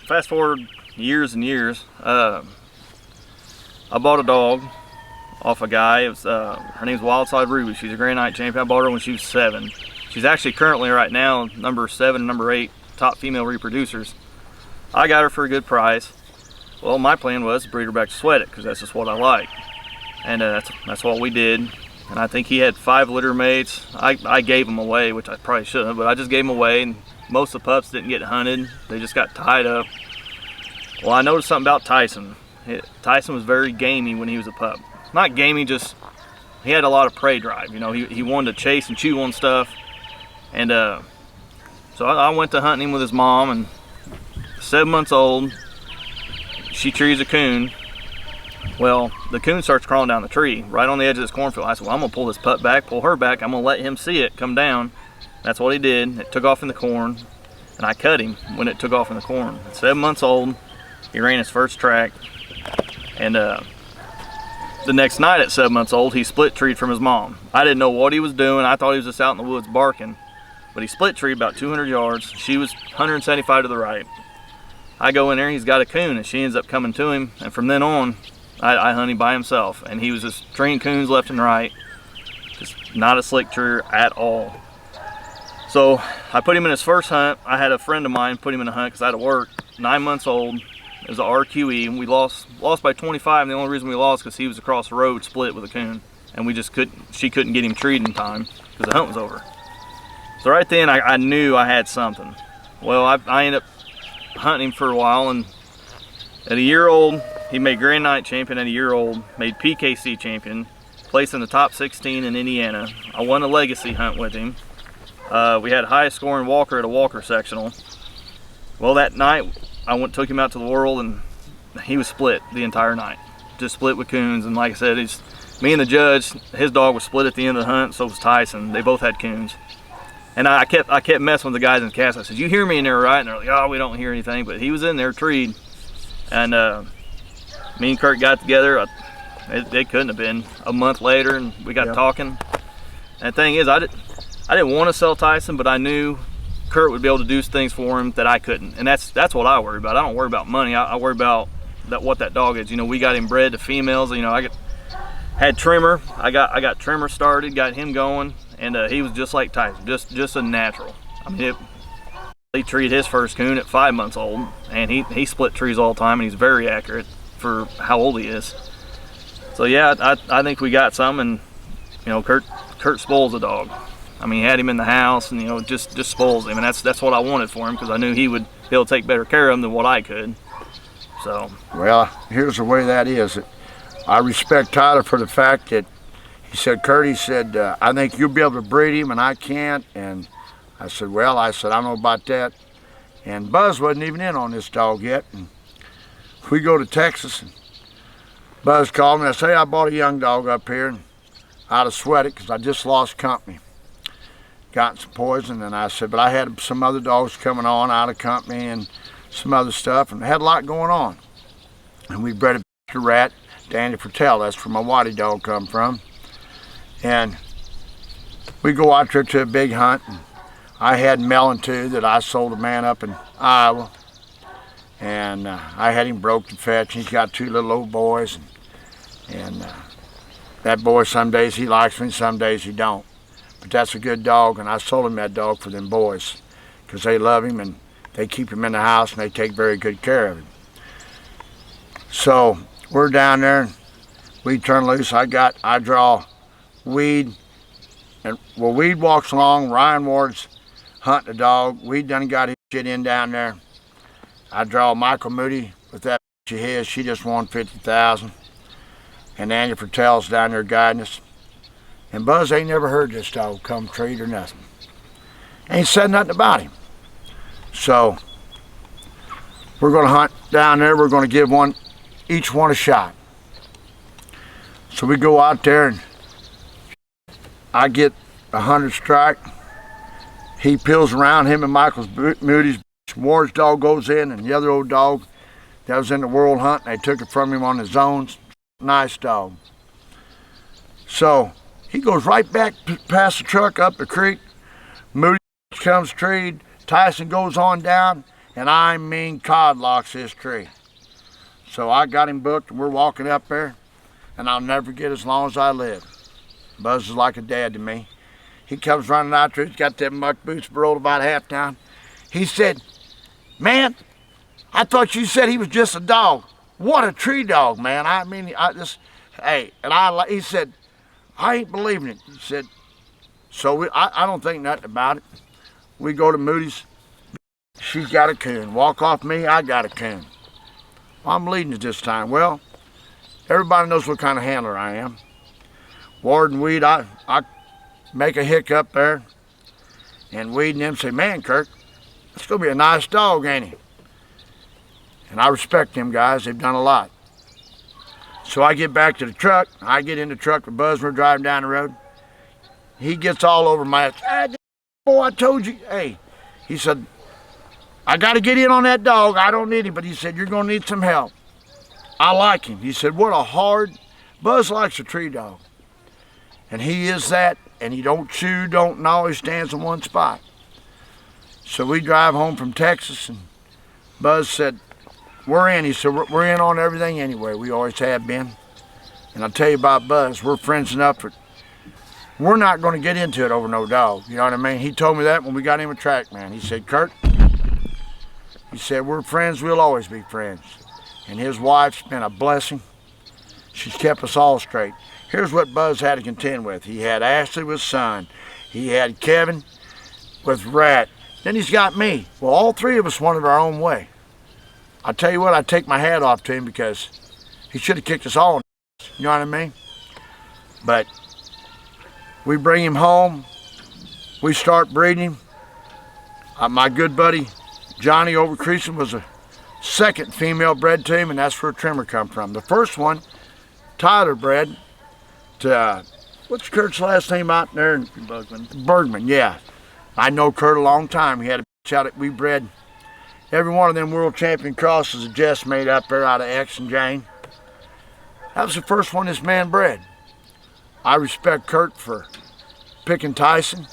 fast forward years and years, I bought a dog off a guy. Her name's Wildside Ruby. She's a Grand Night champion. I bought her when she was 7. She's actually currently right now number 7, number 8 top female reproducers. I got her for a good price. Well, my plan was to breed her back to Sweat It because that's just what I like, and that's what we did. And I think he had 5 litter mates. I gave them away, which I probably shouldn't have, but I just gave them away. And most of the pups didn't get hunted; they just got tied up. Well, I noticed something about Tyson. Tyson was very gamey when he was a pup. Not gamey, just he had a lot of prey drive. You know, he wanted to chase and chew on stuff. And so I went to hunting him with his mom, and 7 months old, she trees a coon. Well, the coon starts crawling down the tree, right on the edge of this cornfield. I said, well, I'm gonna pull this pup back, pull her back. I'm gonna let him see it come down. That's what he did. It took off in the corn, and I cut him when it took off in the corn. At 7 months old, he ran his first track, and the next night at 7 months old, he split treed from his mom. I didn't know what he was doing. I thought he was just out in the woods barking. But he split tree about 200 yards. She was 175 to the right. I go in there, he's got a coon, and she ends up coming to him. And from then on, I hunt him by himself. And he was just treeing coons left and right. Just not a slick treer at all. So I put him in his first hunt. I had a friend of mine put him in a hunt because I had to work. 9 months old. It was an RQE, and we lost by 25. And the only reason we lost because he was across the road split with a coon. And she couldn't get him treed in time because the hunt was over. So right then, I knew I had something. Well, I ended up hunting him for a while, and at a year old, he made Grand Night champion. At a year old, made PKC champion, placed in the top 16 in Indiana. I won a legacy hunt with him. We had highest scoring walker at a walker sectional. Well, that night, took him out to the world, and he was split the entire night. Just split with coons, and like I said, me and the judge, his dog was split at the end of the hunt, so was Tyson. They both had coons. And I kept messing with the guys in the cast. I said, you hear me in there, right? And they're like, oh, we don't hear anything. But he was in there treed. And me and Curt got together. It couldn't have been a month later, and we got talking. And the thing is, I didn't want to sell Tyson, but I knew Curt would be able to do things for him that I couldn't, and that's what I worry about. I don't worry about money. I worry about what that dog is. You know, we got him bred to females. You know, had trimmer. I got trimmer started, got him going, and he was just like Tyson, just a natural. I mean, he treated his first coon at 5 months old, and he split trees all the time, and he's very accurate for how old he is. So yeah, I think we got some, and you know, Curt spoils the dog. I mean, he had him in the house, and you know, just spoils him, and that's what I wanted for him, because I knew he would be able to take better care of him than what I could. So. Well, here's the way that is. I respect Tyler for the fact that he said, Curt, he said, I think you'll be able to breed him and I can't. And I said, well, I don't know about that. And Buzz wasn't even in on this dog yet. And we go to Texas, and Buzz called me. I said, hey, I bought a young dog up here, and I'd have sweated because I just lost company. Got some poison, and I said, but I had some other dogs coming on out of company and some other stuff, and had a lot going on. And we bred a rat, Danny Fertel, that's where my Whitey dog come from. And we go out there to a big hunt, and I had Melon too that I sold a man up in Iowa. And I had him broke to fetch. He's got 2 little old boys, and that boy, some days he likes me, some days he don't. But that's a good dog, and I sold him that dog for them boys because they love him and they keep him in the house and they take very good care of him. So we're down there, and we turn loose. I draw Weed, and well, Weed walks along. Ryan Ward's hunting a dog. Weed done got his shit in down there. I draw Michael Moody with that of his. She just won 50,000. And Andy Fertel's down there guiding us. And Buzz ain't never heard this dog come treat or nothing. Ain't said nothing about him. So we're gonna hunt down there. We're gonna give each one a shot. So we go out there, and I get 100 strike. He peels around, him and Michael's Moody's. Ward's dog goes in, and the other old dog that was in the world hunt, they took it from him on the zones. Nice dog. So he goes right back past the truck up the creek. Moody comes treed. Tyson goes on down, and I mean cod locks his tree. So I got him booked, and we're walking up there, and I'll never forget as long as I live. Buzz is like a dad to me. He comes running out there. He's got them muck boots rolled about half down. He said, man, I thought you said he was just a dog. What a tree dog, man. I mean, he said, I ain't believing it. He said, so I don't think nothing about it. We go to Moody's. She's got a coon. Walk off me, I got a coon. Well, I'm leading it this time. Well, everybody knows what kind of handler I am. Ward and Weed, I make a hiccup there, and Weed and them say, man, Curt, it's gonna be a nice dog, ain't he? And I respect them guys, they've done a lot. So I get back to the truck, I get in the truck with Buzz, we're driving down the road. He gets all over my ass. Boy, I told you, hey, he said, I gotta get in on that dog, I don't need him, but he said, you're gonna need some help. I like him. He said, what a hard, Buzz likes a tree dog. And he is that, and he don't chew, don't gnaw, he stands in one spot. So we drive home from Texas, and Buzz said, we're in. He said, we're in on everything anyway. We always have been. And I'll tell you about Buzz, we're friends enough that we're not going to get into it over no dog. You know what I mean? He told me that when we got him a Trackman. He said, Curt, he said, we're friends, we'll always be friends. And his wife's been a blessing. She's kept us all straight. Here's what Buzz had to contend with. He had Ashley with Son. He had Kevin with Rat. Then he's got me. Well, all 3 of us wanted our own way. I tell you what, I take my hat off to him because he should have kicked us all in the ass, you know what I mean? But we bring him home. We start breeding him. My good buddy Johnny over Creason was a second female bred to him, and that's where Trimmer come from. The first one, Tyler bred to, what's Curt's last name out there? Bergman, yeah. I know Curt a long time. He had a bitch out that we bred. Every one of them world champion crosses that Jess made up there out of X and Jane. That was the first one this man bred. I respect Curt for picking Tyson.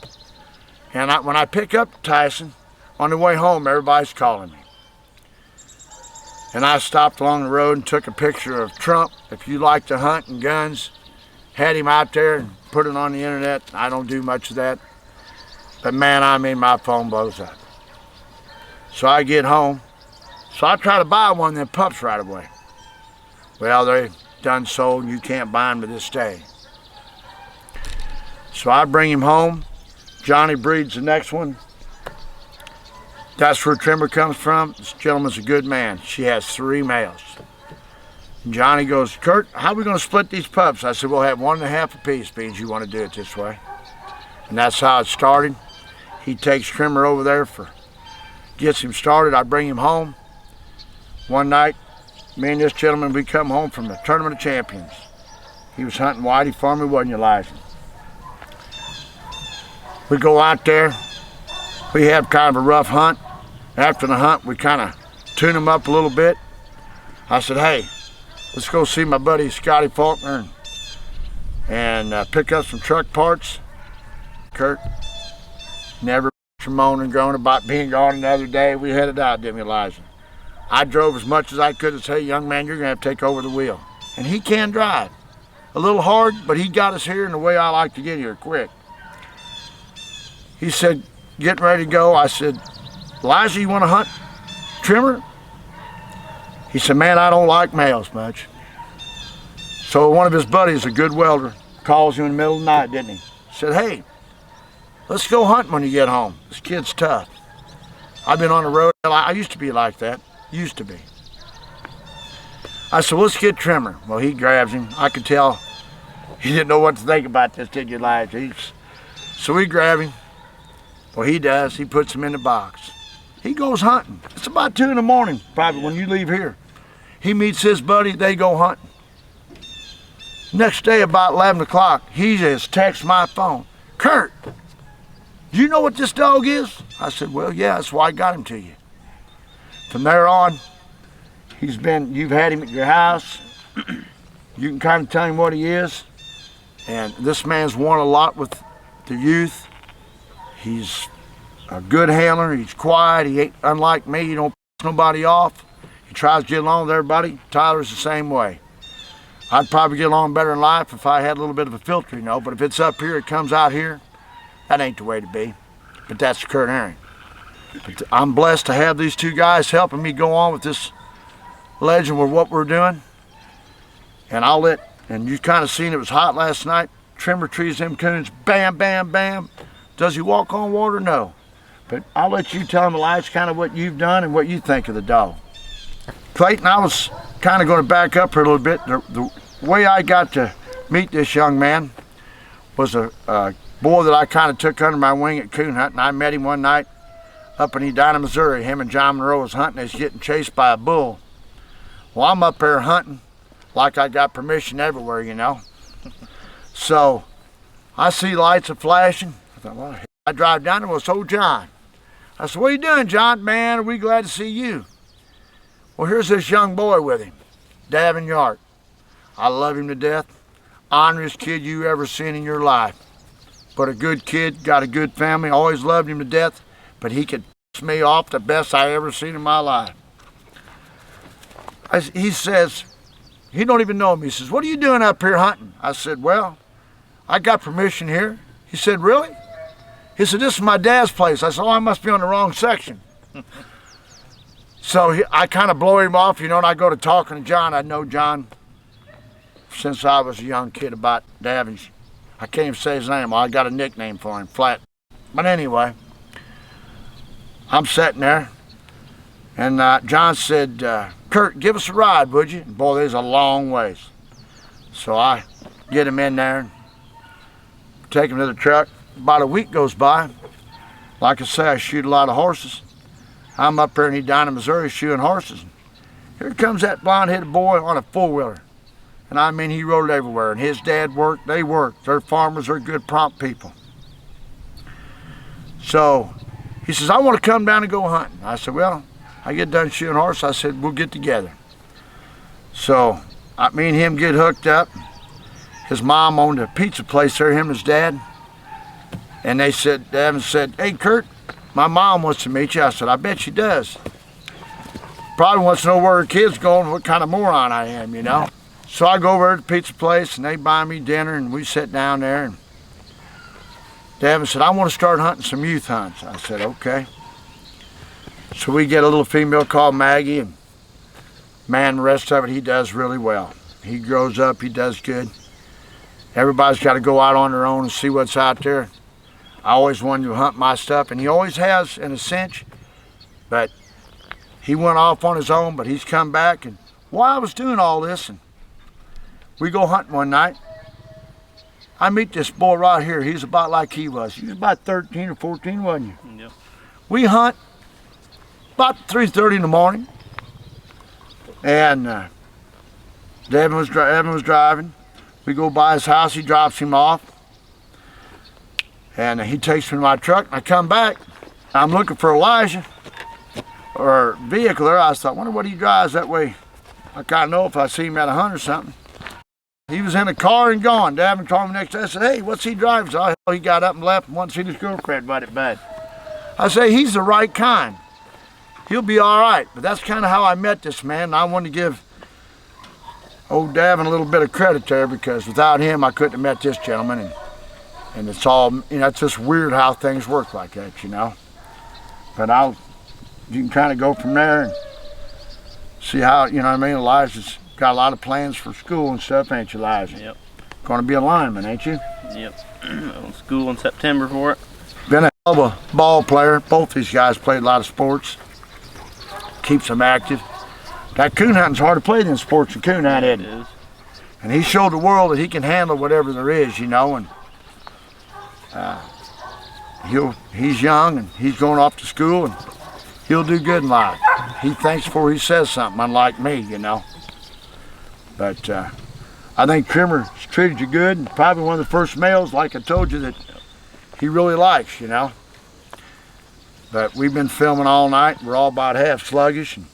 And when I pick up Tyson, On the way home, everybody's calling me. And I stopped along the road and took a picture of Trump. If you like to hunt and guns, had him out there and put it on the internet. I don't do much of that. But man, I mean, my phone blows up. So I get home. So I try to buy one of them pups right away. Well, they're done sold and you can't buy them to this day. So I bring him home. Johnny breeds the next one. That's where Trimmer comes from. This gentleman's a good man. She has 3 males. And Johnny goes, Curt, how are we going to split these pups? I said, we'll have 1.5 apiece, Beans. You want to do it this way? And that's how it started. He takes Trimmer over there gets him started. I bring him home. One night, me and this gentleman, we come home from the Tournament of Champions. He was hunting whitey for me, wasn't you, Elijah? We go out there. We have kind of a rough hunt. After the hunt, we kind of tune him up a little bit. I said, hey, let's go see my buddy Scotty Faulkner and pick up some truck parts. Curt never moaned and groaned about being gone another day. We headed out, didn't we, Elijah? I drove as much as I could and say, young man, you're going to have to take over the wheel. And he can drive. A little hard, but he got us here in the way I like to get here, quick. He said, getting ready to go. I said, Elijah, you want to hunt Trimmer? He said, man, I don't like males much. So one of his buddies, a good welder, calls him in the middle of the night, didn't he? Said, hey, let's go hunting when you get home. This kid's tough. I've been on the road. I used to be like that. Used to be. I said, let's get Trimmer. Well, he grabs him. I could tell he didn't know what to think about this, did you, Elijah? So we grab him. Well, he does. He puts him in the box. He goes hunting. It's about 2 in the morning, probably, when you leave here. He meets his buddy. They go hunting. Next day, about 11 o'clock, he just texts my phone. Curt, do you know what this dog is? I said, well, yeah, that's why I got him to you. From there on, you've had him at your house. You can kind of tell him what he is. And this man's won a lot with the youth. He's a good handler. He's quiet. He ain't unlike me. He don't piss nobody off. He tries to get along with everybody. Tyler's the same way. I'd probably get along better in life if I had a little bit of a filter, you know. But if it's up here, it comes out here. That ain't the way to be. But that's Curt Ahring. But I'm blessed to have these 2 guys helping me go on with this legend with what we're doing. And you kind of seen it was hot last night. Trimmer trees them coons, bam, bam, bam. Does he walk on water? No. But I'll let you tell him, Elijah, kind of what you've done and what you think of the dog. Clayton, I was kind of going to back up here a little bit. The way I got to meet this young man was a boy that I kind of took under my wing at coon hunting. I met him one night up in Edina, Missouri. Him and John Monroe was hunting. They was getting chased by a bull. Well, I'm up there hunting like I got permission everywhere, you know. So I see lights are flashing. I thought, well, I drive down there. Well, it's old John. I said, what are you doing, John? Man, are we glad to see you. Well, here's this young boy with him, Davin Yart. I love him to death. Honorest kid you ever seen in your life. But a good kid, got a good family. Always loved him to death. But he could piss me off the best I ever seen in my life. He says, he don't even know me. He says, what are you doing up here hunting? I said, well, I got permission here. He said, really? He said, this is my dad's place. I said, oh, I must be on the wrong section. So I kind of blow him off, you know, and I go to talking to John. I know John since I was a young kid about Davin. I can't even say his name. Well, I got a nickname for him, Flat. But anyway, I'm sitting there, and John said, Curt, give us a ride, would you? And boy, there's a long ways. So I get him in there, take him to the truck. About a week goes by. Like I say, I shoot a lot of horses. I'm up there in Edina, Missouri, shooting horses. Here comes that blonde-headed boy on a four-wheeler. And I mean, he rode everywhere. And his dad worked, they worked. They're farmers, they're good, prompt people. So he says, I want to come down and go hunting. I said, well, I get done shooting horses. I said, we'll get together. So me and him get hooked up. His mom owned a pizza place there, him and his dad. And they said, Davin said, hey, Curt, my mom wants to meet you. I said, I bet she does. Probably wants to know where her kid's going, what kind of moron I am, you know. So I go over to the pizza place and they buy me dinner and we sit down there and Devin said, I want to start hunting some youth hunts. I said, okay. So we get a little female called Maggie, and man, the rest of it, he does really well. He grows up, he does good. Everybody's got to go out on their own and see what's out there. I always wanted to hunt my stuff, and he always has in a cinch, but he went off on his own, but he's come back, and while I was doing all this, and we go hunting one night, I meet this boy right here. He's about like he was. He was about 13 or 14, wasn't you? Yep. We hunt about 3:30 in the morning, and Evan was driving. We go by his house. He drops him off, and he takes me to my truck. And I come back. I'm looking for Elijah or vehicle there. I thought, wonder what he drives that way. I kind of know if I see him at a hunt or something. He was in a car and gone. Davin called me next day. I said, hey, what's he driving? So he got up and left and wanted to see his girlfriend about it bad. I say, he's the right kind. He'll be all right. But that's kind of how I met this man. And I wanted to give old Davin a little bit of credit there, because without him, I couldn't have met this gentleman. And it's all, you know, it's just weird how things work like that, you know. But you can kind of go from there and see how, you know what I mean, Elijah's got a lot of plans for school and stuff, ain't you, Elijah? Yep. Going to be a lineman, ain't you? Yep. School in September for it. Been a hell of a ball player. Both these guys played a lot of sports. Keeps them active. That coon hunting's hard to play than sports and coon hunting, isn't it? It is. And he showed the world that he can handle whatever there is, you know. And he's young and he's going off to school and he'll do good in life. He thinks before he says something, unlike me, you know. But I think Trimmer's treated you good, and probably one of the first males, like I told you, that he really likes, you know. But we've been filming all night. We're all about half sluggish, and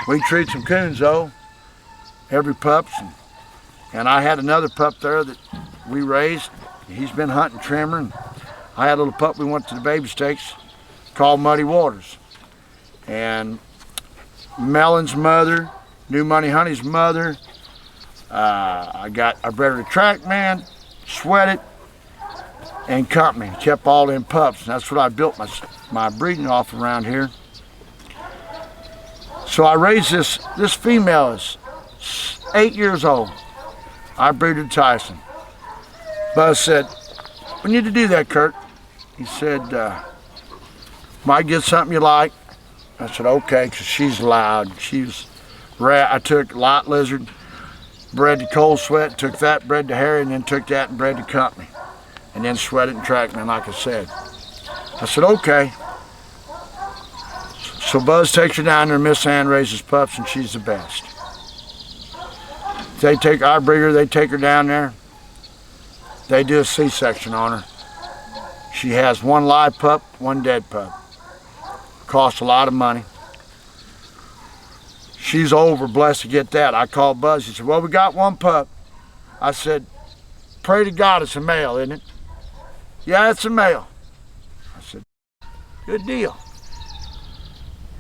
we treat some coons though, every pups. And I had another pup there that we raised. He's been hunting Trimmer, and I had a little pup we went to the baby stakes called Muddy Waters. And Melon's mother, New Money Honey's mother, I bred her to Trackman, Sweated, and Company. Kept all them pups, and that's what I built my breeding off around here. So I raised this female is 8 years old. I breeded Tyson. Buzz said, we need to do that, Curt. He said, might get something you like. I said, okay, because she's loud. She's rat. I took lot lizard, bred to Cold Sweat, took that, bred to Harry, and then took that and bred to Company. And then Sweated and Trackman, like I said. I said, okay. So Buzz takes her down there, Miss Ann raises pups, and she's the best. They take our breeder, they take her down there. They do a C-section on her. She has one live pup, one dead pup. Costs a lot of money. She's over, blessed to get that. I called Buzz, he said, well, we got one pup. I said, pray to God it's a male, isn't it? Yeah, it's a male. I said, good deal.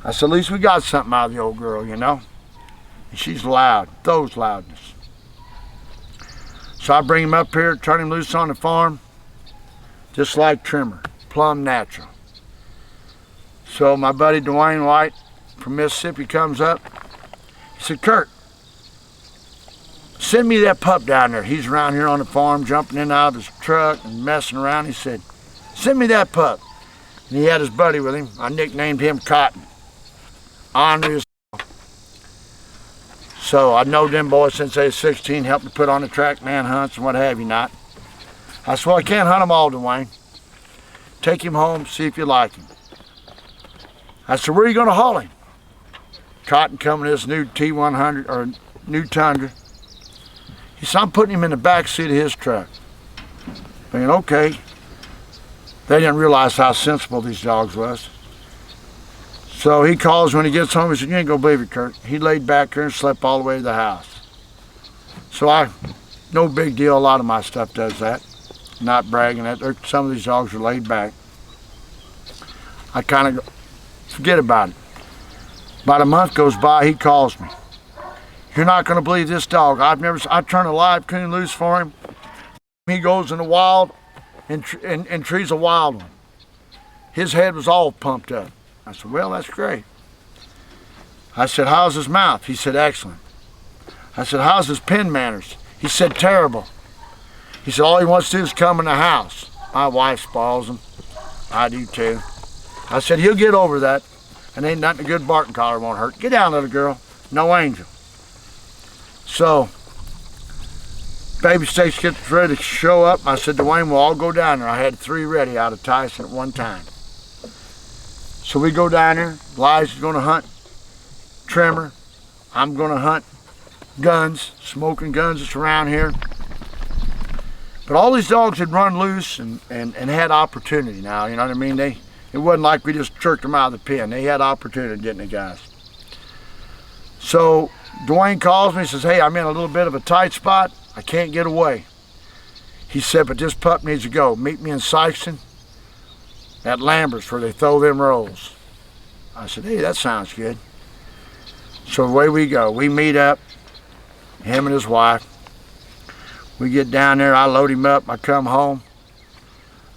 I said, at least we got something out of the old girl, you know? And she's loud, those loudness. So I bring him up here, turn him loose on the farm, just like Trimmer, plumb natural. So my buddy Dwayne White from Mississippi comes up. He said, Curt, send me that pup down there. He's around here on the farm, jumping in and out of his truck and messing around. He said, send me that pup. And he had his buddy with him. I nicknamed him Cotton. Honor his. So I know them boys since they was 16, helped me put on the Trackman hunts and what have you not. I said, well, I can't hunt them all, Dwayne. Take him home, see if you like him. I said, where are you going to haul him? Cotton coming to this new T100 or new Tundra. He said, I'm putting him in the back seat of his truck. Thinking, okay. They didn't realize how sensible these dogs was. So he calls when he gets home. He said, you ain't gonna believe it, Curt. He laid back here and slept all the way to the house. So no big deal. A lot of my stuff does that. Not bragging that. Some of these dogs are laid back. I kind of forget about it. About a month goes by, he calls me. You're not going to believe this dog. I turn a live coon loose for him. He goes in the wild and trees a wild one. His head was all pumped up. I said, well, that's great. I said, how's his mouth? He said, excellent. I said, how's his pen manners? He said, terrible. He said, all he wants to do is come in the house. My wife spoils him. I do too. I said, he'll get over that. And ain't nothing a good barking collar won't hurt. Get down, little girl. No angel. So, baby stakes gets ready to show up. I said, Dwayne, we'll all go down there. I had 3 ready out of Tyson at one time. So we go down there. Elijah's going to hunt trimmer. I'm going to hunt guns, smoking guns that's around here. But all these dogs had run loose and had opportunity now, you know what I mean? It wasn't like we just jerked them out of the pen. They had opportunity getting the guys. So Dwayne calls me and says, hey, I'm in a little bit of a tight spot. I can't get away. He said, but this pup needs to go. Meet me in Sykeston at Lambert's where they throw them rolls. I said, hey, that sounds good. So away we go. We meet up, him and his wife. We get down there, I load him up, I come home.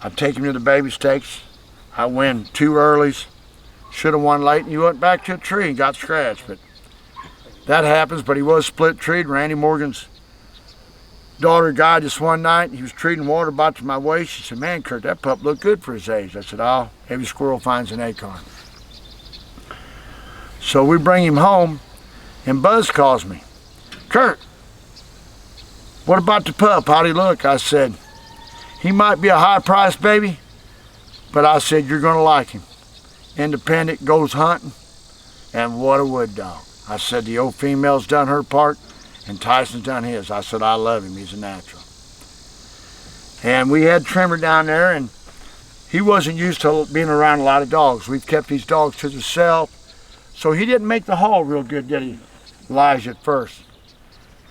I take him to the baby stakes. I win 2 earlies. Should have won late, and he went back to a tree and got scratched. But that happens, but he was split treed. Randy Morgan's daughter died just one night. He was treating water about to my waist. She said, man, Curt, that pup looked good for his age. I said, oh, every squirrel finds an acorn. So we bring him home, and Buzz calls me. Curt, what about the pup? How'd he look? I said, he might be a high-priced baby, but I said, you're going to like him. Independent, goes hunting, and what a wood dog. I said, the old female's done her part, and Tyson's done his. I said, I love him. He's a natural. And we had Trimmer down there, and he wasn't used to being around a lot of dogs. We've kept these dogs to himself, so he didn't make the haul real good, did he, Elijah, at first?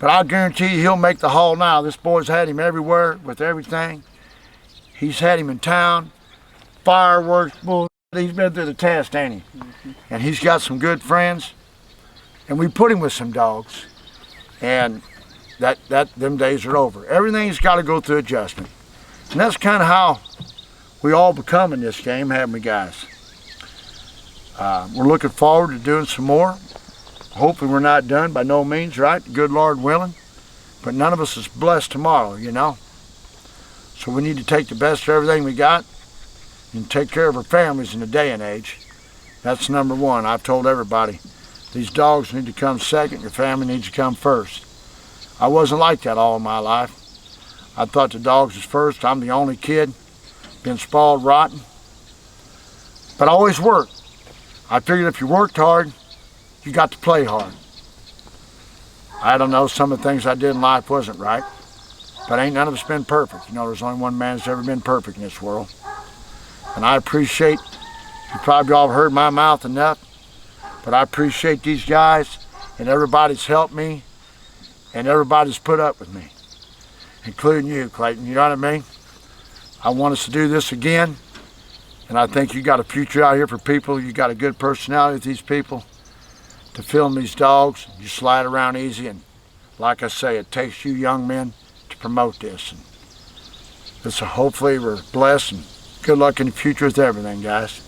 But I guarantee you he'll make the haul now. This boy's had him everywhere with everything. He's had him in town, fireworks, bull. He's been through the test, ain't he? And he's got some good friends. And we put him with some dogs. And them days are over. Everything's got to go through adjustment. And that's kind of how we all become in this game, haven't we, guys? We're looking forward to doing some more. Hopefully we're not done by no means, right? Good Lord willing. But none of us is blessed tomorrow, you know? So we need to take the best of everything we got and take care of our families in the day and age. That's number one. I've told everybody, these dogs need to come second, your family needs to come first. I wasn't like that all of my life. I thought the dogs was first. I'm the only kid, been spoiled rotten. But I always worked. I figured if you worked hard, you got to play hard. I don't know, some of the things I did in life wasn't right, but ain't none of us been perfect. You know, there's only one man that's ever been perfect in this world. And I appreciate, you probably all heard my mouth enough, but I appreciate these guys and everybody's helped me and everybody's put up with me, including you, Clayton, you know what I mean? I want us to do this again, and I think you got a future out here for people. You got a good personality with these people to film these dogs. You slide around easy, and like I say, it takes you young men to promote this. And hopefully we're blessed, and good luck in the future with everything, guys.